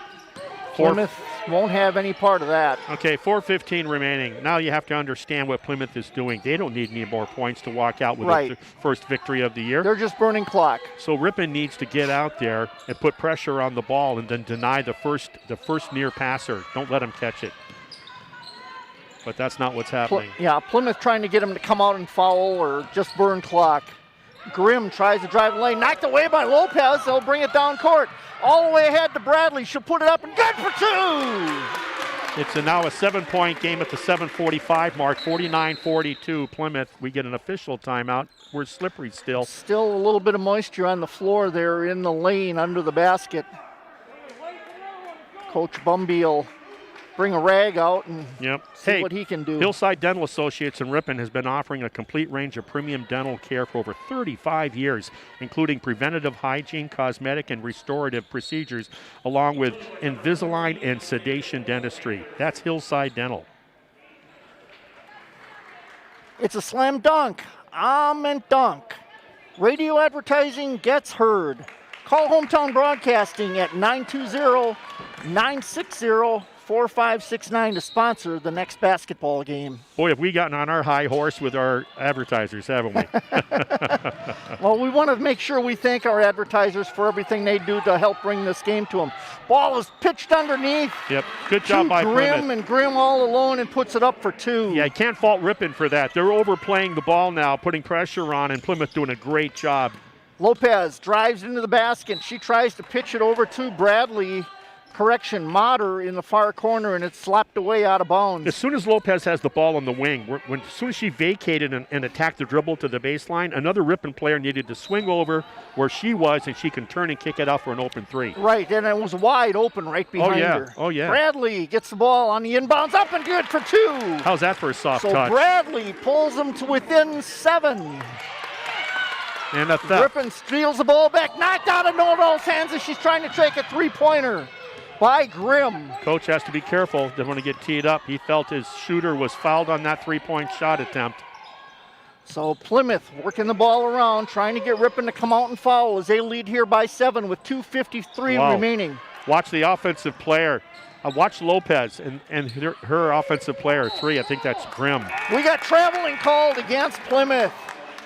Plymouth won't have any part of that. Okay, 4:15 remaining. Now you have to understand what Plymouth is doing. They don't need any more points to walk out with the first victory of the year. They're just burning clock. So Ripon needs to get out there and put pressure on the ball and then deny the first near passer. Don't let them catch it. But that's not what's happening. Plymouth trying to get him to come out and foul or just burn clock. Grimm tries to drive the lane, knocked away by Lopez. They'll bring it down court. All the way ahead to Bradley. She'll put it up and good for 2. It's now a 7-point game at the 7:45 mark, 49-42 Plymouth. We get an official timeout. We're slippery still. Still a little bit of moisture on the floor there in the lane under the basket. Coach Bumby will bring a rag out and see what he can do. Hillside Dental Associates in Ripon has been offering a complete range of premium dental care for over 35 years, including preventative hygiene, cosmetic, and restorative procedures, along with Invisalign and sedation dentistry. That's Hillside Dental. It's a slam dunk. And dunk. Radio advertising gets heard. Call Hometown Broadcasting at 920-960-4569 to sponsor the next basketball game. Boy, have we gotten on our high horse with our advertisers, haven't we? Well, we want to make sure we thank our advertisers for everything they do to help bring this game to them. Ball is pitched underneath. Yep, good job by Grimm, Plymouth. and Grimm all alone and puts it up for two. Yeah, you can't fault Ripon for that. They're overplaying the ball now, putting pressure on, and Plymouth doing a great job. Lopez drives into the basket. She tries to pitch it over to Bradley. Motter in the far corner, and it's slapped away out of bounds. As soon as Lopez has the ball on the wing, as soon as she vacated and attacked the dribble to the baseline, another Ripon player needed to swing over where she was, and she can turn and kick it out for an open three. Right, and it was wide open right behind her. Oh, yeah. Bradley gets the ball on the inbounds, up and good for two. How's that for a soft touch? So Bradley pulls them to within 7. And a theft. Ripon steals the ball back, knocked out of Nordall's hands as she's trying to take a three-pointer by Grimm. Coach has to be careful. Doesn't want to get teed up. He felt his shooter was fouled on that three-point shot attempt. So Plymouth working the ball around, trying to get Ripon to come out and foul as they lead here by 7 with 2:53 remaining. Watch the offensive player. Watch Lopez and her offensive player, 3. I think that's Grimm. We got traveling called against Plymouth.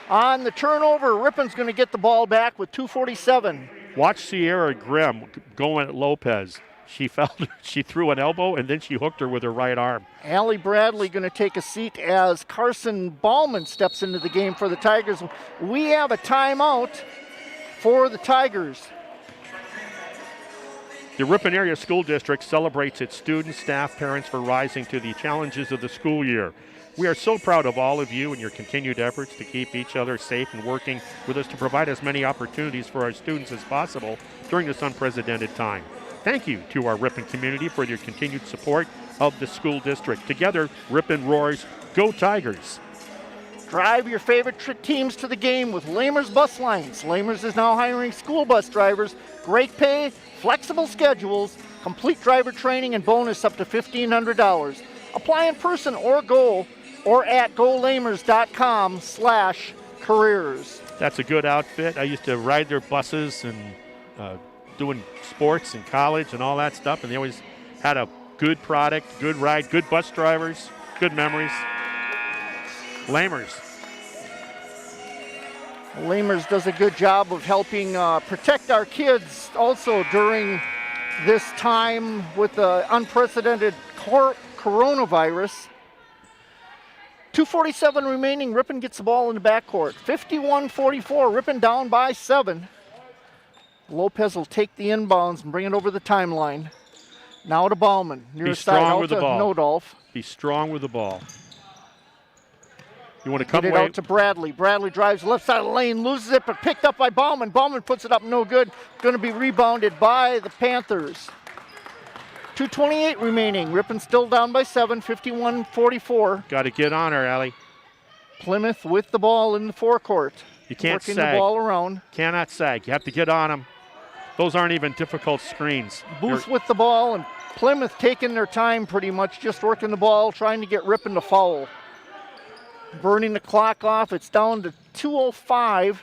On the turnover, Ripon's going to get the ball back with 2:47. Watch Sierra Grimm going at Lopez. She threw an elbow, and then she hooked her with her right arm. Allie Bradley going to take a seat as Carson Ballman steps into the game for the Tigers. We have a timeout for the Tigers. The Ripon Area School District celebrates its students, staff, parents for rising to the challenges of the school year. We are so proud of all of you and your continued efforts to keep each other safe and working with us to provide as many opportunities for our students as possible during this unprecedented time. Thank you to our Ripon community for your continued support of the school district. Together, Ripon roars, go Tigers! Drive your favorite teams to the game with Lamers Bus Lines. Lamers is now hiring school bus drivers. Great pay, flexible schedules, complete driver training, and bonus up to $1,500. Apply in person or at golamers.com/careers. That's a good outfit. I used to ride their buses and doing sports in college and all that stuff, and they always had a good product, good ride, good bus drivers, good memories. Lamers. Lamers does a good job of helping protect our kids also during this time with the unprecedented coronavirus. 2:47 remaining. Ripon gets the ball in the backcourt. 51-44. Ripon down by 7. Lopez will take the inbounds and bring it over the timeline. Now to Bauman. Near side out to Nodolf. Be strong with the ball. You want to come Get it out to Bradley. Bradley drives left side of the lane, loses it, but picked up by Bauman. Bauman puts it up, no good. Going to be rebounded by the Panthers. 2:28 remaining. Ripon still down by 7, 51-44. Got to get on her, Allie. Plymouth with the ball in the forecourt. You can't working sag. The ball around. Cannot sag. You have to get on them. Those aren't even difficult screens. Booth with the ball, and Plymouth taking their time pretty much, just working the ball, trying to get Ripon to foul. Burning the clock off. It's down to 2:05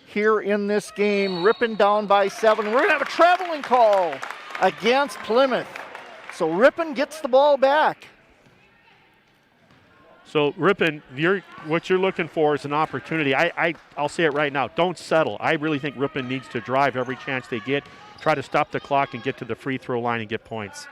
here in this game. Ripon down by 7. We're going to have a traveling call against Plymouth. So Ripon gets the ball back. So Ripon, what you're looking for is an opportunity. I'll say it right now. Don't settle. I really think Ripon needs to drive every chance they get, try to stop the clock and get to the free throw line and get points.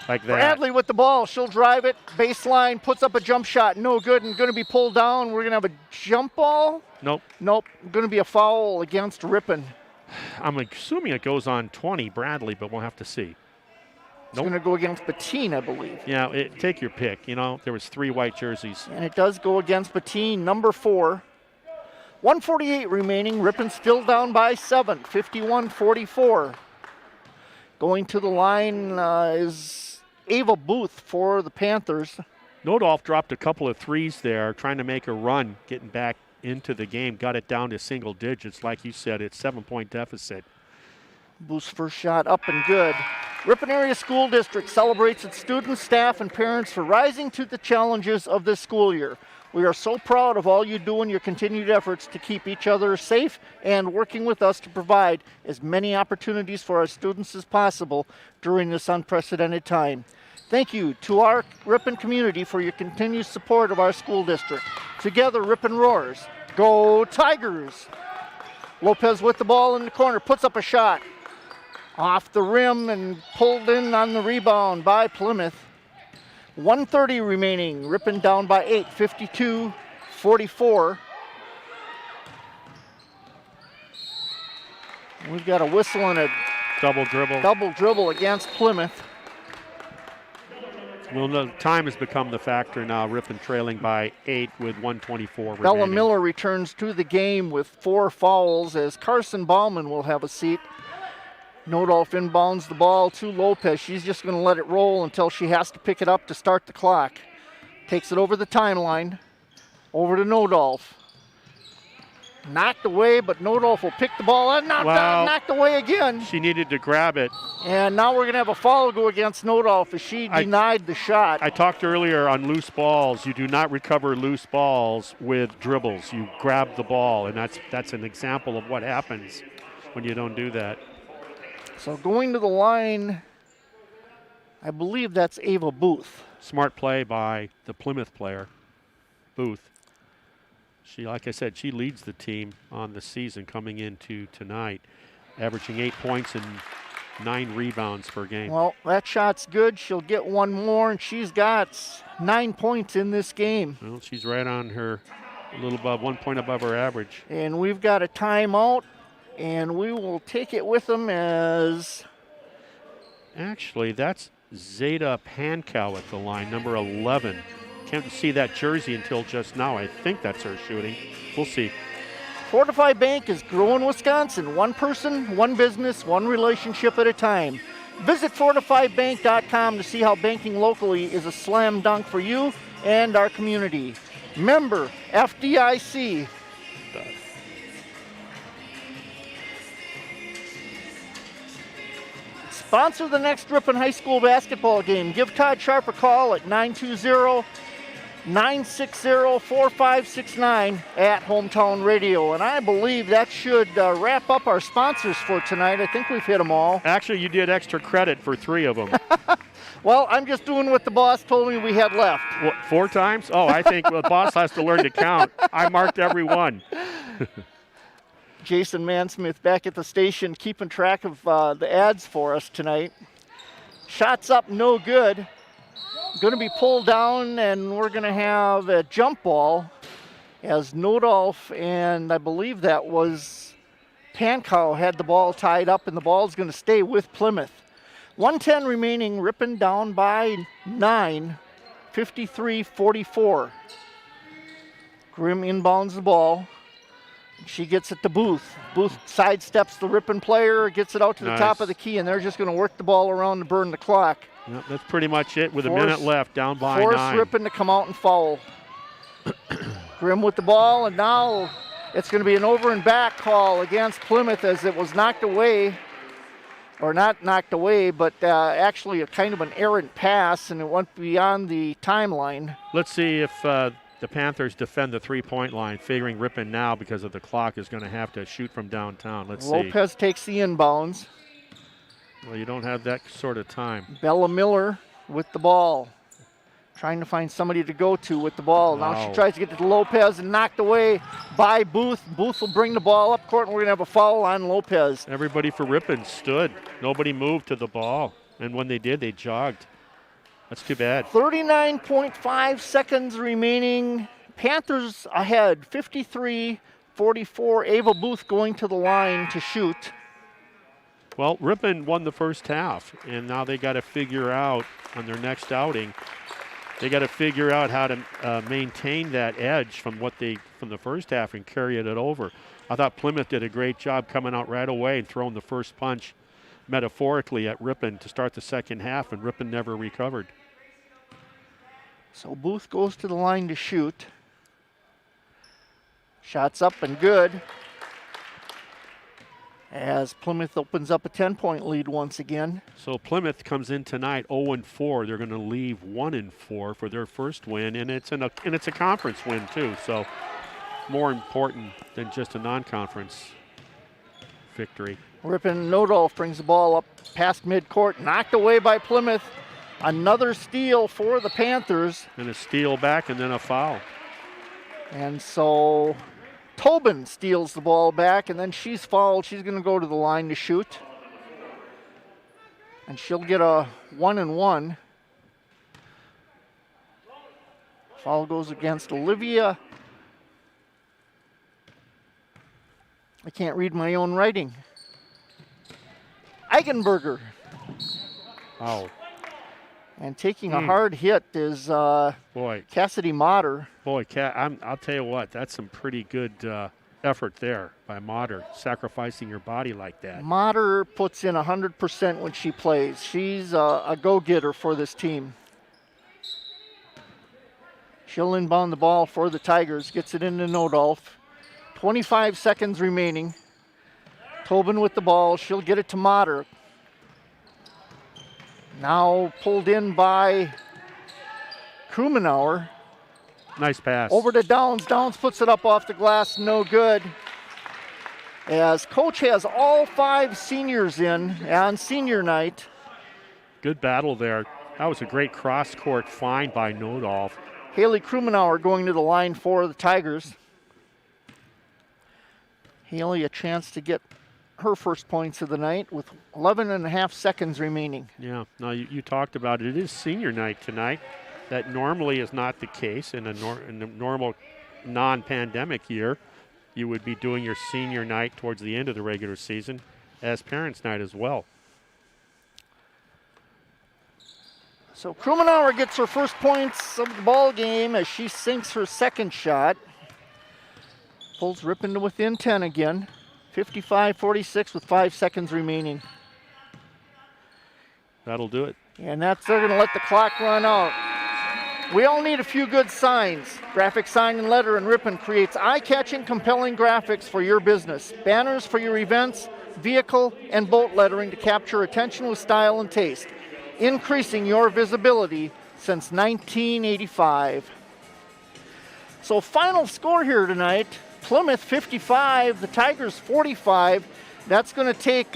Like that. Bradley with the ball. She'll drive it. Baseline, puts up a jump shot. No good, and going to be pulled down. We're going to have a jump ball. Nope. Going to be a foul against Ripon. I'm assuming it goes on 20, Bradley, but we'll have to see. It's going to go against Bettine, I believe. Yeah, take your pick. You know, there was 3 white jerseys. And it does go against Bettine, number 4. 148 remaining. Ripon still down by 7, 51-44. Going to the line is Ava Booth for the Panthers. Nodolf dropped a couple of threes there, trying to make a run, getting back into the game. Got it down to single digits. Like you said, it's 7-point deficit. Booth's first shot up and good. Ripon Area School District celebrates its students, staff, and parents for rising to the challenges of this school year. We are so proud of all you do and your continued efforts to keep each other safe and working with us to provide as many opportunities for our students as possible during this unprecedented time. Thank you to our Ripon community for your continued support of our school district. Together, Ripon roars. Go Tigers! Lopez with the ball in the corner, puts up a shot. Off the rim and pulled in on the rebound by Plymouth. 1:30 remaining. Ripon down by 8, 52-44. We've got a whistle and a double dribble against Plymouth. Well, no, time has become the factor now. Ripon trailing by 8 with 1:24 Bella remaining. Miller returns to the game with 4 fouls as Carson Bauman will have a seat. Nodolf inbounds the ball to Lopez. She's just going to let it roll until she has to pick it up to start the clock. Takes it over the timeline. Over to Nodolf. Knocked away, but Nodolf will pick the ball and knocked away again. She needed to grab it. And now we're going to have a foul go against Nodolf as she denied the shot. I talked earlier on loose balls. You do not recover loose balls with dribbles. You grab the ball, and that's an example of what happens when you don't do that. So going to the line, I believe that's Ava Booth. Smart play by the Plymouth player, Booth. She, like I said, she leads the team on the season coming into tonight, averaging 8 points and 9 rebounds per game. Well, that shot's good. She'll get one more, and she's got 9 points in this game. Well, she's right on her, a little above 1 point above her average. And we've got a timeout. And we will take it with them as... Actually, that's Zeta Pankow at the line, number 11. Can't see that jersey until just now. I think that's her shooting. We'll see. Fortify Bank is growing Wisconsin. One person, one business, one relationship at a time. Visit fortifybank.com to see how banking locally is a slam dunk for you and our community. Member FDIC. Sponsor the next Ripon High School basketball game. Give Todd Sharp a call at 920-960-4569 at Hometown Radio. And I believe that should wrap up our sponsors for tonight. I think we've hit them all. Actually, you did extra credit for 3 of them. Well, I'm just doing what the boss told me we had left. What, 4 times? Oh, I think the boss has to learn to count. I marked every one. Jason Mansmith back at the station keeping track of the ads for us tonight. Shots up, no good. Going to be pulled down, and we're going to have a jump ball as Nodolf, and I believe that was Pankow, had the ball tied up, and the ball's going to stay with Plymouth. 1:10 remaining, Ripon down by 9, 53-44. Grimm inbounds the ball. She gets it to Booth. Booth sidesteps the Ripon player, gets it out to the top of the key, and they're just going to work the ball around to burn the clock. Yep, that's pretty much it with a minute left, down by 9. Force Ripon to come out and foul. Grimm with the ball, and now it's going to be an over and back call against Plymouth as it was knocked away. Or not knocked away, but actually a kind of an errant pass, and it went beyond the timeline. Let's see if the Panthers defend the 3-point line, figuring Ripon now, because of the clock, is going to have to shoot from downtown. Let's see. Lopez takes the inbounds. Well, you don't have that sort of time. Bella Miller with the ball. Trying to find somebody to go to with the ball. Wow. Now she tries to get to Lopez and knocked away by Booth. Booth will bring the ball up court, and we're going to have a foul on Lopez. Everybody for Ripon stood. Nobody moved to the ball. And when they did, they jogged. That's too bad. 39.5 seconds remaining. Panthers ahead, 53-44. Ava Booth going to the line to shoot. Well, Ripon won the first half, and now they got to figure out on their next outing, they got to figure out how to maintain that edge from the first half and carry it over. I thought Plymouth did a great job coming out right away and throwing the first punch metaphorically at Ripon to start the second half, and Ripon never recovered. So Booth goes to the line to shoot. Shots up and good. As Plymouth opens up a 10-point lead once again. So Plymouth comes in tonight 0-4. They're going to leave 1-4 for their first win, and it's a conference win too. So more important than just a non-conference victory. Ripon Nodolf brings the ball up past midcourt, knocked away by Plymouth. Another steal for the Panthers. And a steal back and then a foul. And so Tobin steals the ball back, and then she's fouled. She's going to go to the line to shoot. And she'll get a 1-1. Foul goes against Olivia. I can't read my own writing. Eigenberger. Oh. And taking a hard hit is Cassidy Motter. Boy, I'll tell you what, that's some pretty good effort there by Motter, sacrificing your body like that. Motter puts in 100% when she plays. She's a go-getter for this team. She'll inbound the ball for the Tigers, gets it into Nodolf. 25 seconds remaining. Tobin with the ball, she'll get it to Motter. Now pulled in by Krumenauer. Nice pass. Over to Downs. Downs puts it up off the glass, no good. As coach has all 5 seniors in on senior night. Good battle there. That was a great cross-court find by Nodolf. Haley Krumenauer going to the line for the Tigers. Haley a chance to get her first points of the night with 11.5 seconds remaining. Yeah, now you talked about it. It is senior night tonight. That normally is not the case in a normal non-pandemic year. You would be doing your senior night towards the end of the regular season as parents' night as well. So Krumenauer gets her first points of the ball game as she sinks her second shot. Pulls Ripon to within 10 again. 55-46 with 5 seconds remaining. That'll do it. And they're going to let the clock run out. We all need a few good signs. Graphic Sign and Letter in Ripon creates eye-catching, compelling graphics for your business. Banners for your events, vehicle, and boat lettering to capture attention with style and taste. Increasing your visibility since 1985. So final score here tonight, Plymouth 55, the Tigers 45. That's going to take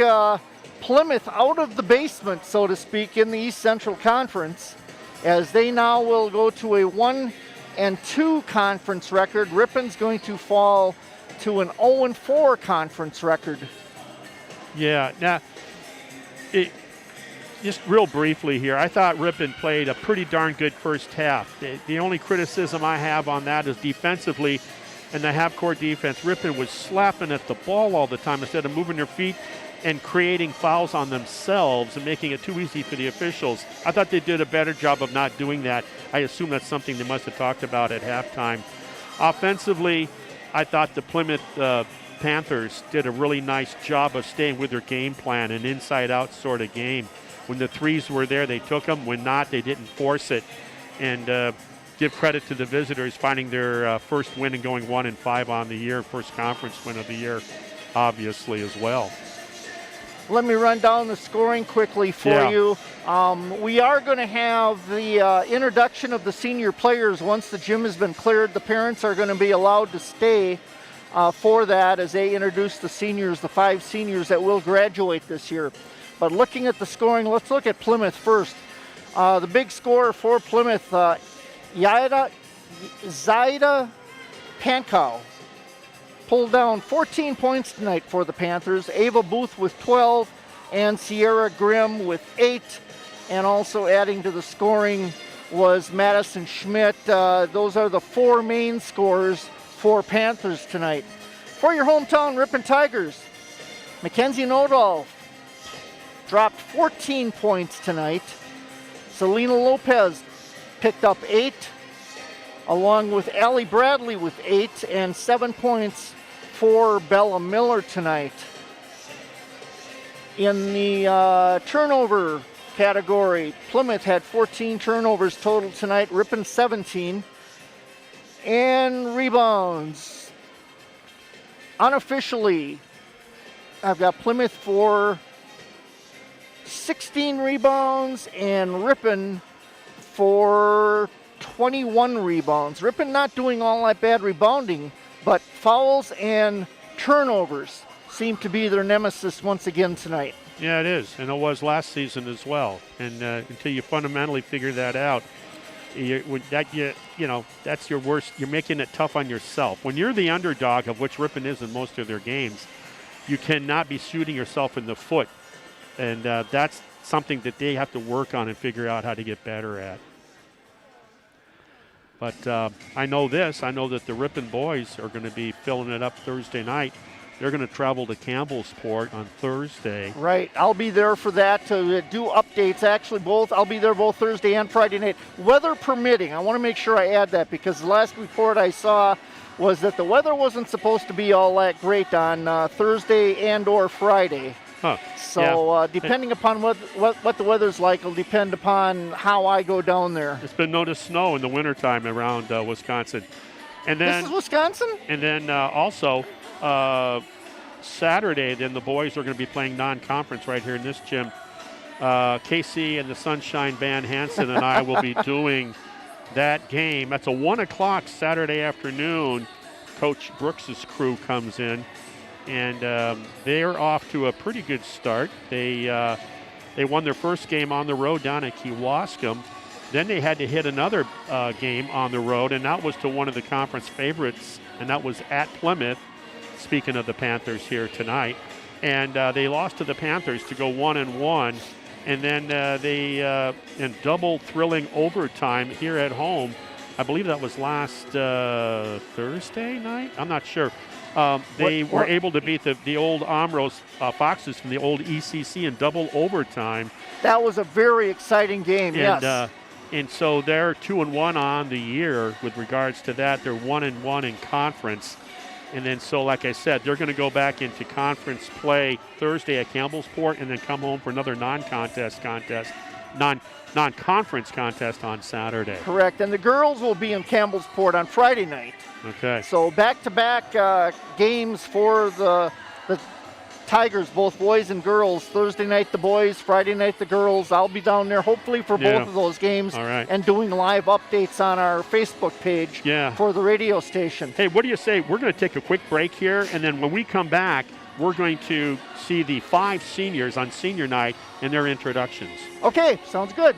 Plymouth out of the basement, so to speak, in the East Central Conference, as they now will go to a 1-2 conference record. Ripon's going to fall to an 0-4 conference record. Yeah, now, just real briefly here, I thought Ripon played a pretty darn good first half. The only criticism I have on that is defensively, in the half-court defense, Ripon was slapping at the ball all the time instead of moving their feet and creating fouls on themselves and making it too easy for the officials. I thought they did a better job of not doing that. I assume that's something they must have talked about at halftime. Offensively, I thought the Plymouth Panthers did a really nice job of staying with their game plan, an inside-out sort of game. When the threes were there, they took them. When not, they didn't force it. And give credit to the visitors finding their first win and going 1-5 on the year, first conference win of the year, obviously, as well. Let me run down the scoring quickly for you. We are going to have the introduction of the senior players once the gym has been cleared. The parents are going to be allowed to stay for that as they introduce the seniors, the 5 seniors that will graduate this year. But looking at the scoring, let's look at Plymouth first. The big scorer for Plymouth, Zaida Pankow, pulled down 14 points tonight for the Panthers. Ava Booth with 12 and Sierra Grimm with 8. And also adding to the scoring was Madison Schmidt. Those are the 4 main scorers for Panthers tonight. For your hometown Ripon Tigers, Mackenzie Nodolf, dropped 14 points tonight. Selena Lopez picked up 8, along with Allie Bradley with 8, and 7 points for Bella Miller tonight. In the turnover category, Plymouth had 14 turnovers total tonight, Ripon 17. And rebounds. Unofficially, I've got Plymouth for 16 rebounds and Ripon for 21 rebounds. Ripon not doing all that bad rebounding, but fouls and turnovers seem to be their nemesis once again tonight. Yeah, it is, and it was last season as well. And until you fundamentally figure that out, that's your worst. You're making it tough on yourself. When you're the underdog, of which Ripon is in most of their games, you cannot be shooting yourself in the foot, and that's something that they have to work on and figure out how to get better at. But I know this. I know that the Ripon boys are going to be filling it up Thursday night. They're going to travel to Campbellsport on Thursday. Right. I'll be there for that to do updates. Actually, I'll be there both Thursday and Friday night. Weather permitting. I want to make sure I add that because the last report I saw was that the weather wasn't supposed to be all that great on Thursday and or Friday. Huh. So depending upon what the weather's like will depend upon how I go down there. It's been known to snow in the wintertime around Wisconsin. And then, this is Wisconsin? And then also Saturday, then the boys are going to be playing non-conference right here in this gym. KC and the Sunshine Band, Hanson and I will be doing that game. That's a 1 o'clock Saturday afternoon. Coach Brooks's crew comes in, and they're off to a pretty good start. They won their first game on the road down at Kewaskum. Then they had to hit another game on the road, and that was to one of the conference favorites, and that was at Plymouth. Speaking of the Panthers here tonight, and they lost to the Panthers to go 1-1, and then they in double thrilling overtime here at home. I believe that was last Thursday night. I'm not sure. They were able to beat the old Ambrose Foxes from the old ECC in double overtime. That was a very exciting game. Yes. And so they're 2-1 on the year with regards to that. They're 1-1 in conference. And then, so like I said, they're going to go back into conference play Thursday at Campbellsport and then come home for another non-conference contest on Saturday. Correct. And the girls will be in Campbellsport on Friday night. Okay. So back-to-back games for the Tigers, both boys and girls. Thursday night the boys, Friday night the girls. I'll be down there hopefully for both of those games. All right. And doing live updates on our Facebook page for the radio station. Hey, what do you say? We're going to take a quick break here, and then when we come back, we're going to see the 5 seniors on senior night and their introductions. Okay, sounds good.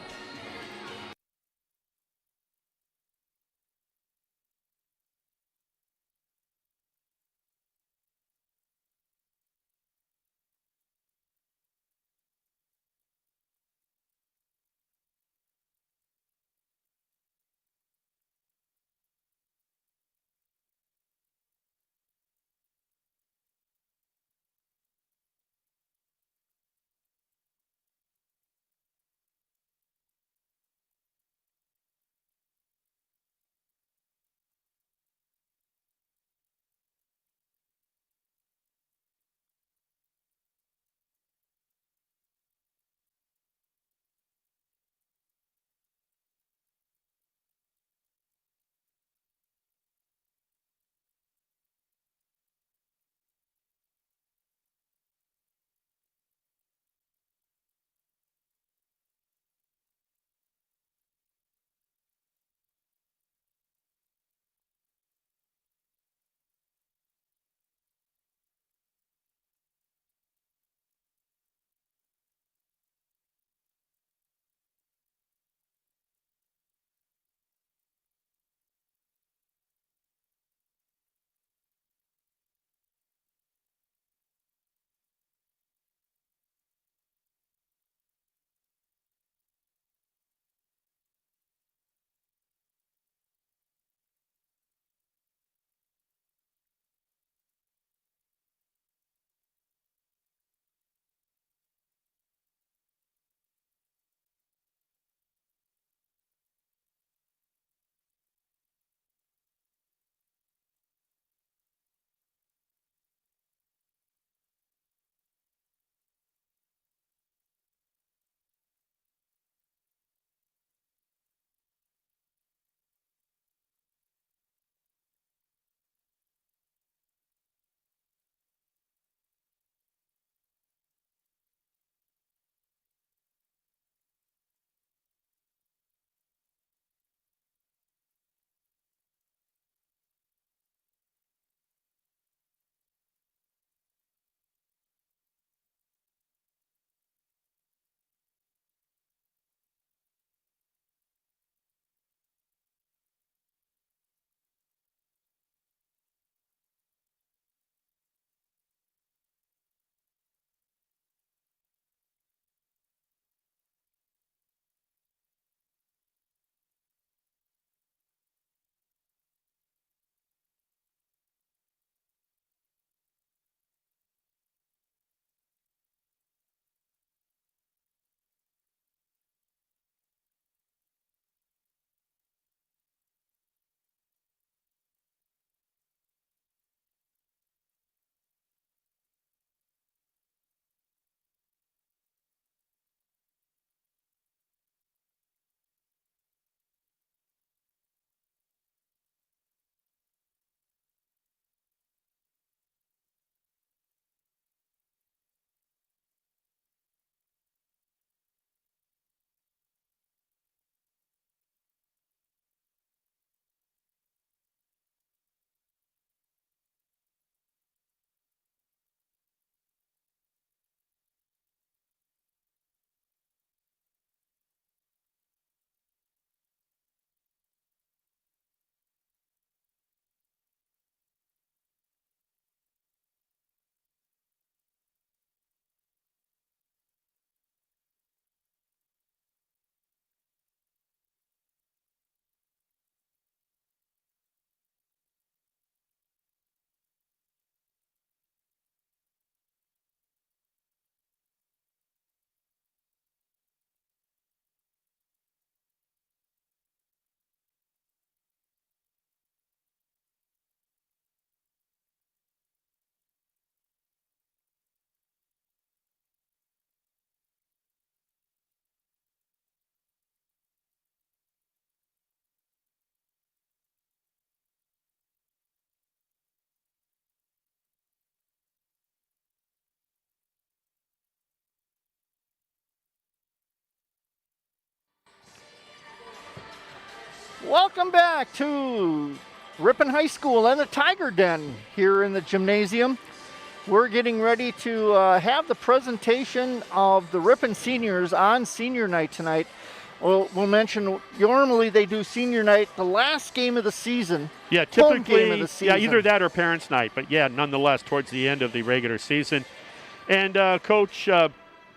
Welcome back to Ripon High School and the Tiger Den here in the gymnasium. We're getting ready to have the presentation of the Ripon seniors on senior night tonight. We'll mention normally they do senior night the last game of the season. Yeah, home typically, game of the season. yeah, either that or parents' night. But yeah, nonetheless, towards the end of the regular season. And Coach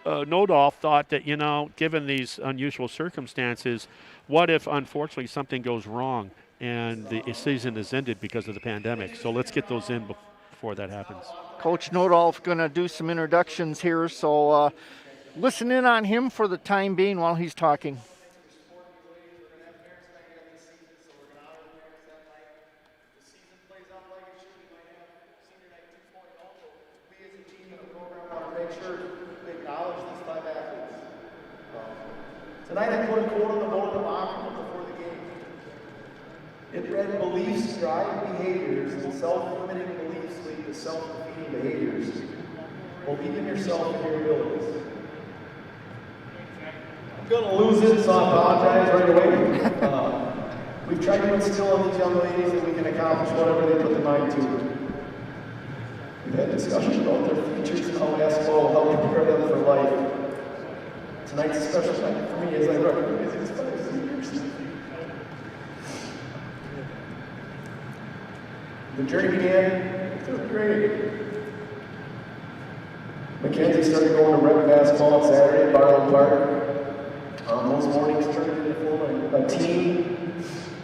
Nodolf thought that, you know, given these unusual circumstances, what if unfortunately something goes wrong and the season is ended because of the pandemic? So let's get those in before that happens. Coach Nodolf going to do some introductions here, so listen in on him for the time being while he's talking. Tonight I put a quote on the board of the locker room before the game. It read, "Beliefs drive behaviors, and self-limiting beliefs lead to self-defeating behaviors. Believe in yourself and your abilities." I'm going to lose it, so I apologize right away. We've tried to instill in these young ladies that we can accomplish whatever they put their mind to. We've had discussions about their futures and how basketball will help prepare them for life. Tonight's a special night for me as I recognize these five seniors. The journey began in 3rd grade. Mackenzie started going to rep basketball on Saturday at Barlow Park. Those mornings turned into forming a team.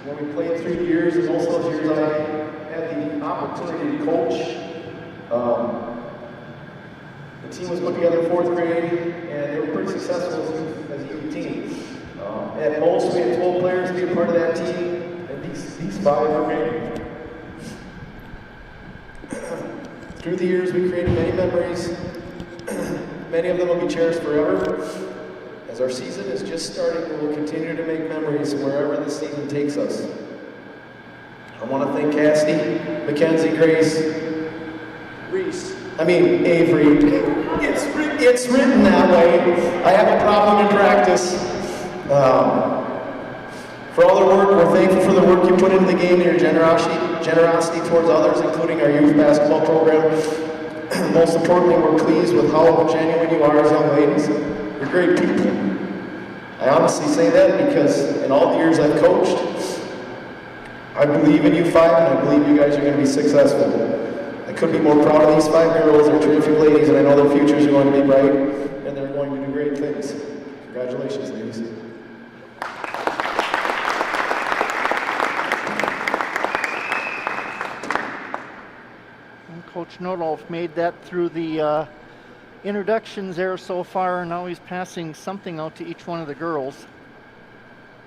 When we played through the years, and most of those years I had the opportunity to coach. The team was put together in 4th grade, and they were pretty successful as a youth team. At most, we had 12 players be a part of that team, and these 5 remained. Through the years, we created many memories. Many of them will be cherished forever. As our season is just starting, we will continue to make memories wherever the season takes us. I want to thank Cassidy, Mackenzie, Avery. It's written that way. I have a problem in practice. For all their work, we're thankful for the work you put into the game and your generosity towards others, including our youth basketball program. Most importantly, we're pleased with how genuine you are as young ladies. You're great people. I honestly say that because in all the years I've coached, I believe in you 5, and I believe you guys are going to be successful. I couldn't be more proud of these 5 girls. They're terrific ladies, and I know their futures are going to be bright, and they're going to do great things. Congratulations, ladies. And Coach Nodolf made that through the introductions there so far, and now he's passing something out to each one of the girls,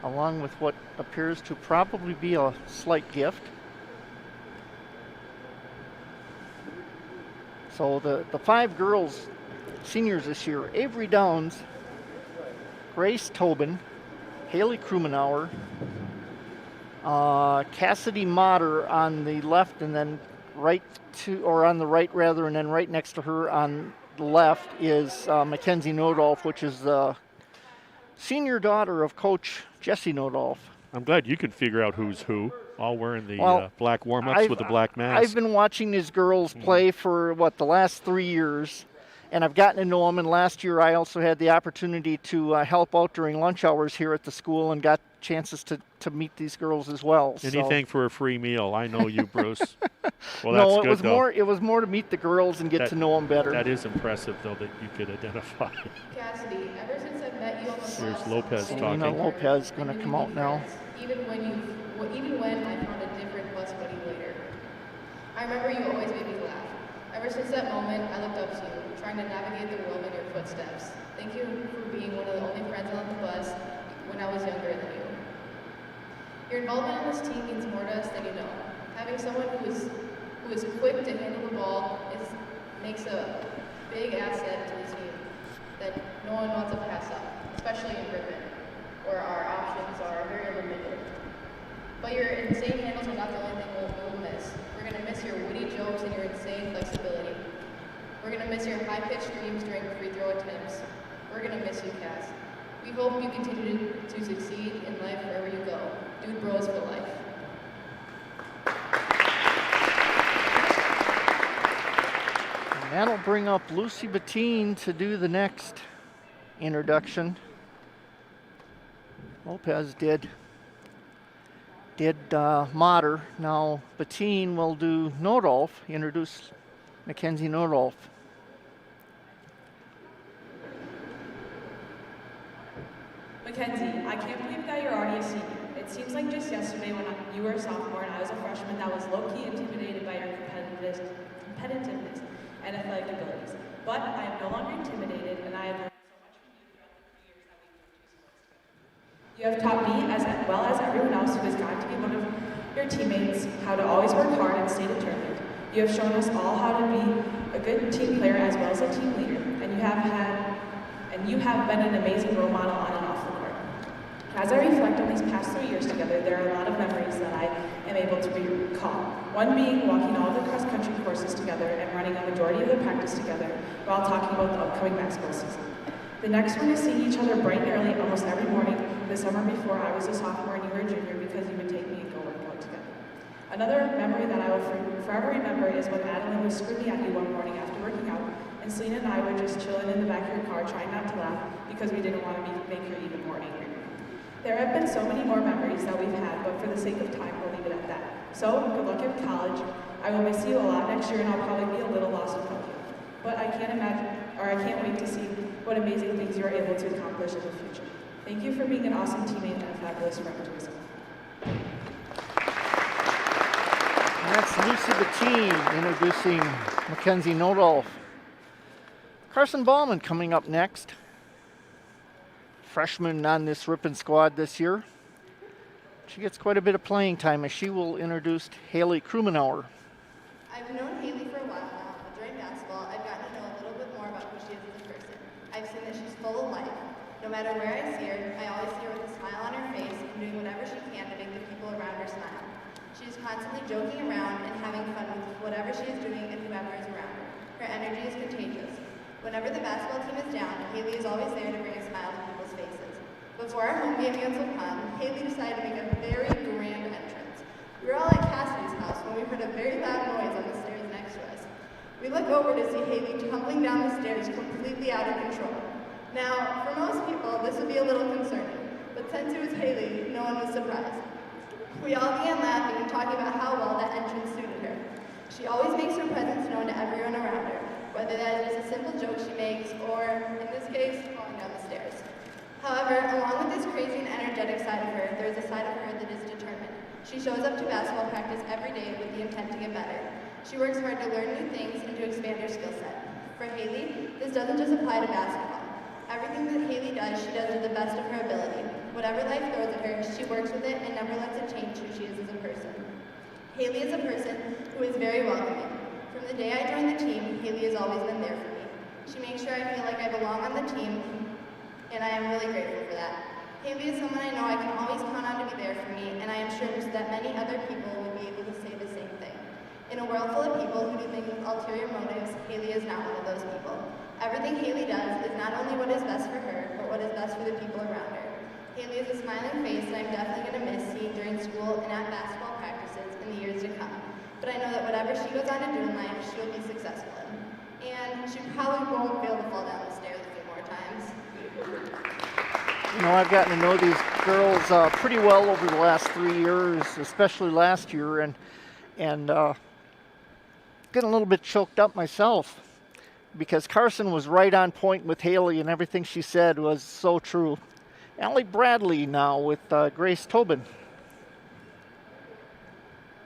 along with what appears to probably be a slight gift. So the 5 girls, seniors this year: Avery Downs, Grace Tobin, Haley Krumenauer, Cassidy Motter on the left, and then on the right rather, and then right next to her on the left is Mackenzie Nodolf, which is the senior daughter of Coach Jesse Nodolf. I'm glad you can figure out who's who, all wearing the black warm-ups with the black mask. I've been watching these girls play for, the last 3 years, and I've gotten to know them. And last year I also had the opportunity to help out during lunch hours here at the school and got chances to meet these girls as well. Anything for a free meal. I know you, Bruce. Well, no, that's good, it was more to meet the girls and get to know them better. That is impressive, though, that you could identify. Cassidy, ever since I met you on the bus, Here's Lopez talking. Lopez going to come out now. Even when I found a different bus buddy later. I remember you always made me laugh. Ever since that moment, I looked up to you, trying to navigate the world in your footsteps. Thank you for being one of the only friends on the bus when I was younger than you. Your involvement in this team means more to us than you know. Having someone who is quick to handle the ball makes a big asset to the team that no one wants to pass up, especially in Ripon, where our options are very limited. But your insane handles are not the only thing we'll miss. We're going to miss your witty jokes and your insane flexibility. We're going to miss your high-pitched screams during free throw attempts. We're going to miss you, Cass. We hope you continue to succeed in life wherever you go. Dude Bros for life. And that'll bring up Lucy Bettine to do the next introduction. Lopez did Mater. Now Bettine will do Nodolf, introduce Mackenzie Nodolf. Mackenzie, I can't believe that you're already a senior. It seems like just yesterday when you were a sophomore and I was a freshman that was low-key intimidated by your competitiveness and athletic abilities. But I am no longer intimidated, and I have learned so much from you throughout the 3 years that we've been through sports. You have taught me, as well as everyone else who has gotten to be one of your teammates, how to always work hard and stay determined. You have shown us all how to be a good team player as well as a team leader, and you have been an amazing role model on and off the court. As I reflect on these past 3 years together, there are a lot of memories that I am able to recall. One being walking all the cross-country courses together and running a majority of the practice together while talking about the upcoming basketball season. The next one is seeing each other bright and early almost every morning the summer before I was a sophomore and you were a junior because you would take me and go work out together. Another memory that I will forever remember is when Madeline was screaming at you one morning after working out, and Selena and I were just chilling in the back of your car trying not to laugh because we didn't want to make her even more angry. There have been so many more memories that we've had, but for the sake of time, we'll leave it at that. So, good luck in college. I will miss you a lot next year, and I'll probably be a little lost without you. But I can't wait to see what amazing things you are able to accomplish in the future. Thank you for being an awesome teammate and a fabulous friend to us. That's Lucy Bettine introducing Mackenzie Nodolf. Carson Ballman coming up next. Freshman on this Ripon squad this year. She gets quite a bit of playing time as she will introduce Haley Krumenauer. I've known Haley for a while now, but during basketball, I've gotten to know a little bit more about who she is as a person. I've seen that she's full of life. No matter where I see her, I always see her with a smile on her face and doing whatever she can to make the people around her smile. She is constantly joking around and having fun with whatever she is doing and whoever is around her. Her energy is contagious. Whenever the basketball team is down, Haley is always there to bring a smile to people's faces. Before our home game against Ripon, Haley decided to make a very grand entrance. We were all at Cassidy's house when we heard a very loud noise on the stairs next to us. We look over to see Haley tumbling down the stairs completely out of control. Now, for most people, this would be a little concerning, but since it was Haley, no one was surprised. We all began laughing and talking about how well that entrance suited her. She always makes her presence known to everyone around her, whether that is just a simple joke she makes or, in this case, falling down the stairs. However, along with this crazy and energetic side of her, there is a side of her that is determined. She shows up to basketball practice every day with the intent to get better. She works hard to learn new things and to expand her skill set. For Haley, this doesn't just apply to basketball. Everything that Haley does, she does to the best of her ability. Whatever life throws at her, she works with it and never lets it change who she is as a person. Haley is a person who is very welcoming. From the day I joined the team, Haley has always been there for me. She makes sure I feel like I belong on the team, and I am really grateful for that. Haley is someone I know I can always count on to be there for me, and I am sure that many other people would be able to say the same thing. In a world full of people who do things with ulterior motives, Haley is not one of those people. Everything Haley does is not only what is best for her, but what is best for the people around her. Haley is a smiling face that I'm definitely going to miss seeing during school and at basketball practices in the years to come. But I know that whatever she goes on to do in life, she'll be successful in. And she probably won't be able to fall down the stairs a few more times. You know, I've gotten to know these girls pretty well over the last 3 years, especially last year, and getting a little bit choked up myself because Carson was right on point with Haley and everything she said was so true. Allie Bradley now with Grace Tobin.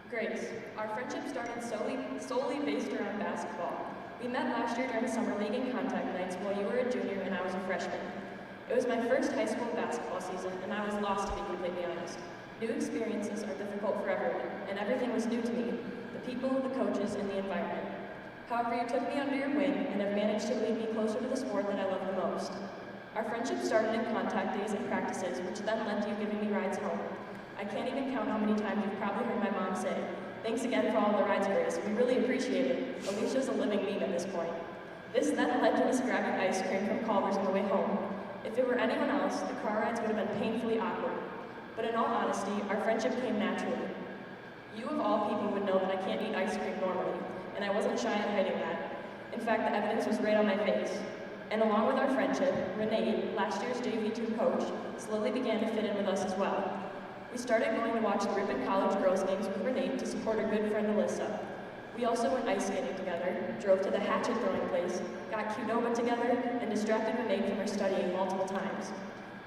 Grace, our friendship started solely based around basketball. We met last year during summer league and contact nights while you were a junior and I was a freshman. It was my first high school basketball season and I was lost, to be completely honest. New experiences are difficult for everyone, and everything was new to me, the people, the coaches, and the environment. However, you took me under your wing and have managed to lead me closer to the sport that I love the most. Our friendship started in contact days and practices, which then led to you giving me rides home. I can't even count how many times you've probably heard my mom say, "Thanks again for all the rides, Grace. We really appreciate it." Alicia's a living meme at this point. This then led to us grabbing ice cream from Culver's on the way home. If it were anyone else, the car rides would have been painfully awkward. But in all honesty, our friendship came naturally. You of all people would know that I can't eat ice cream normally, and I wasn't shy in hiding that. In fact, the evidence was right on my face. And along with our friendship, Renee, last year's JV2 coach, slowly began to fit in with us as well. We started going to watch the Ripon College girls games with Renee to support her good friend Alyssa. We also went ice skating together, drove to the hatchet throwing place, got Qdoba together, and distracted Renee from her studying multiple times.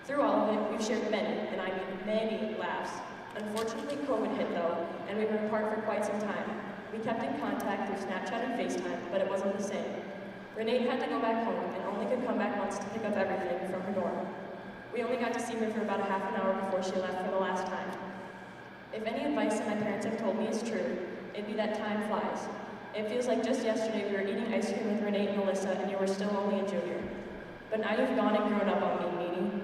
Through all of it, we've shared many, and I mean many, laughs. Unfortunately, COVID hit though, and we were apart for quite some time. We kept in contact through Snapchat and FaceTime, but it wasn't the same. Renee had to go back home and only could come back once to pick up everything from her dorm. We only got to see her for about a half an hour before she left for the last time. If any advice that my parents have told me is true, it'd be that time flies. It feels like just yesterday we were eating ice cream with Renee and Alyssa and you were still only a junior. But now you've gone and grown up on me, Meanie.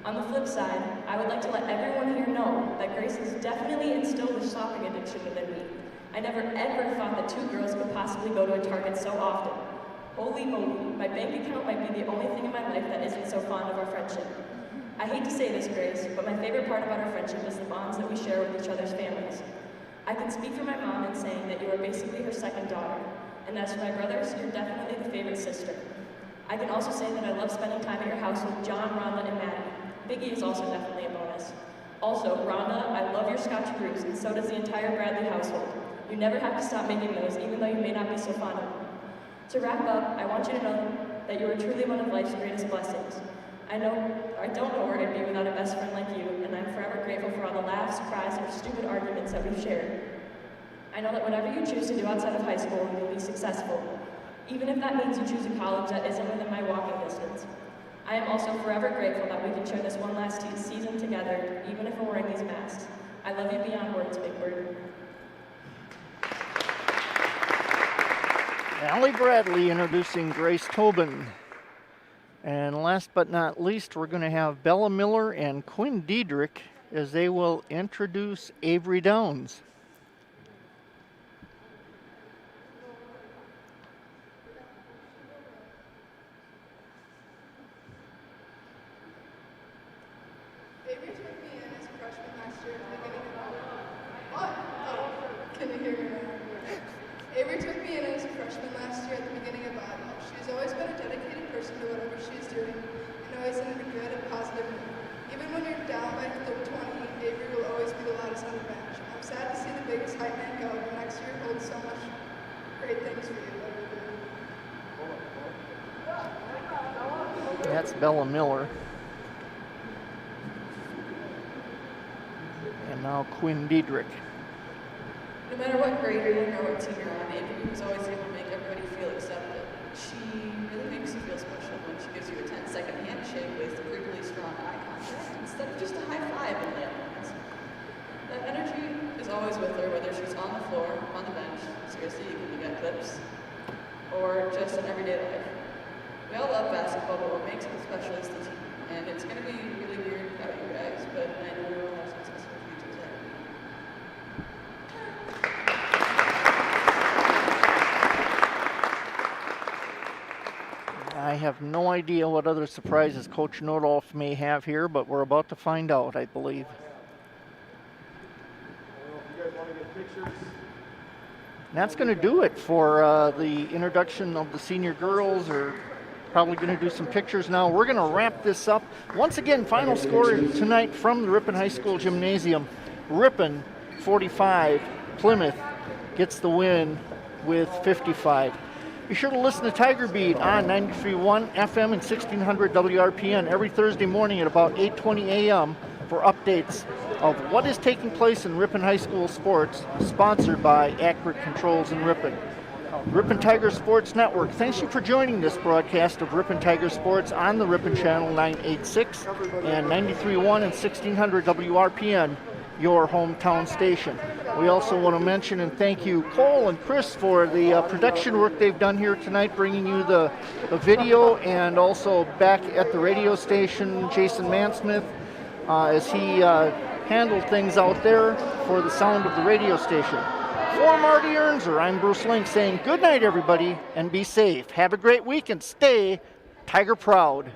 On the flip side, I would like to let everyone here know that Grace has definitely instilled a shopping addiction within me. I never ever thought that two girls could possibly go to a Target so often. Holy moly, my bank account might be the only thing in my life that isn't so fond of our friendship. I hate to say this, Grace, but my favorite part about our friendship is the bonds that we share with each other's families. I can speak for my mom in saying that you are basically her second daughter, and as for my brothers, you're definitely the favorite sister. I can also say that I love spending time at your house with John, Rhonda, and Maddie. Biggie is also definitely a bonus. Also, Rhonda, I love your Scotch brews, and so does the entire Bradley household. You never have to stop making those, even though you may not be so fond of them. To wrap up, I want you to know that you are truly one of life's greatest blessings. I don't know where I'd be without a best friend like you, and I'm forever grateful for all the laughs, cries, and stupid arguments that we've shared. I know that whatever you choose to do outside of high school, you'll be successful, even if that means you choose a college that isn't within my walking distance. I am also forever grateful that we can share this one last season together, even if we're wearing these masks. I love you beyond words, Big Bird. Allie Bradley introducing Grace Tobin. And last but not least, we're going to have Bella Miller and Quinn Diedrich as they will introduce Avery Downs. Avery took me in as a freshman last year at the beginning of What? Oh, can you hear me now? Avery took me in as a freshman last year at the beginning of volleyball. She's always been a dedicated person to whatever she's doing, and always in a good and positive mood. Even when you're down by 20, Avery will always be the loudest on the bench. I'm sad to see the biggest hype man go, but next year holds so much great things for you. That's Bella Miller. And now Quinn Diedrich. No matter what grade you're in or what team you're on, Avery was always able to make everybody feel accepted. She really makes you feel special when she gives you a 10-second handshake with really strong eye contact instead of just a high five and layup lines. That energy is always with her, whether she's on the floor, on the bench, seriously, you can look at clips, or just in everyday life. We all love basketball, but what makes it special is the team. And it's going to be really weird without you guys, but I know we'll have successful futures ahead. I have no idea what other surprises Coach Nordolf may have here, but we're about to find out, I believe. And that's going to do it for the introduction of the senior girls. Or probably going to do some pictures now. We're going to wrap this up. Once again, final score tonight from the Ripon High School Gymnasium. Ripon 45, Plymouth gets the win with 55. Be sure to listen to Tiger Beat on 93.1 FM and 1600 WRPN every Thursday morning at about 8:20 a.m. for updates of what is taking place in Ripon High School sports, sponsored by Accurate Controls in Ripon. Ripon Tiger Sports Network, thanks you for joining this broadcast of Ripon Tiger Sports on the Ripon Channel 986 and 93.1 and 1600 WRPN, your hometown station. We also want to mention and thank you, Cole and Chris, for the production work they've done here tonight, bringing you the video, and also back at the radio station, Jason Mansmith, as he handled things out there for the sound of the radio station. For Marty Ernzer, I'm Bruce Link saying good night, everybody, and be safe. Have a great week and stay Tiger proud.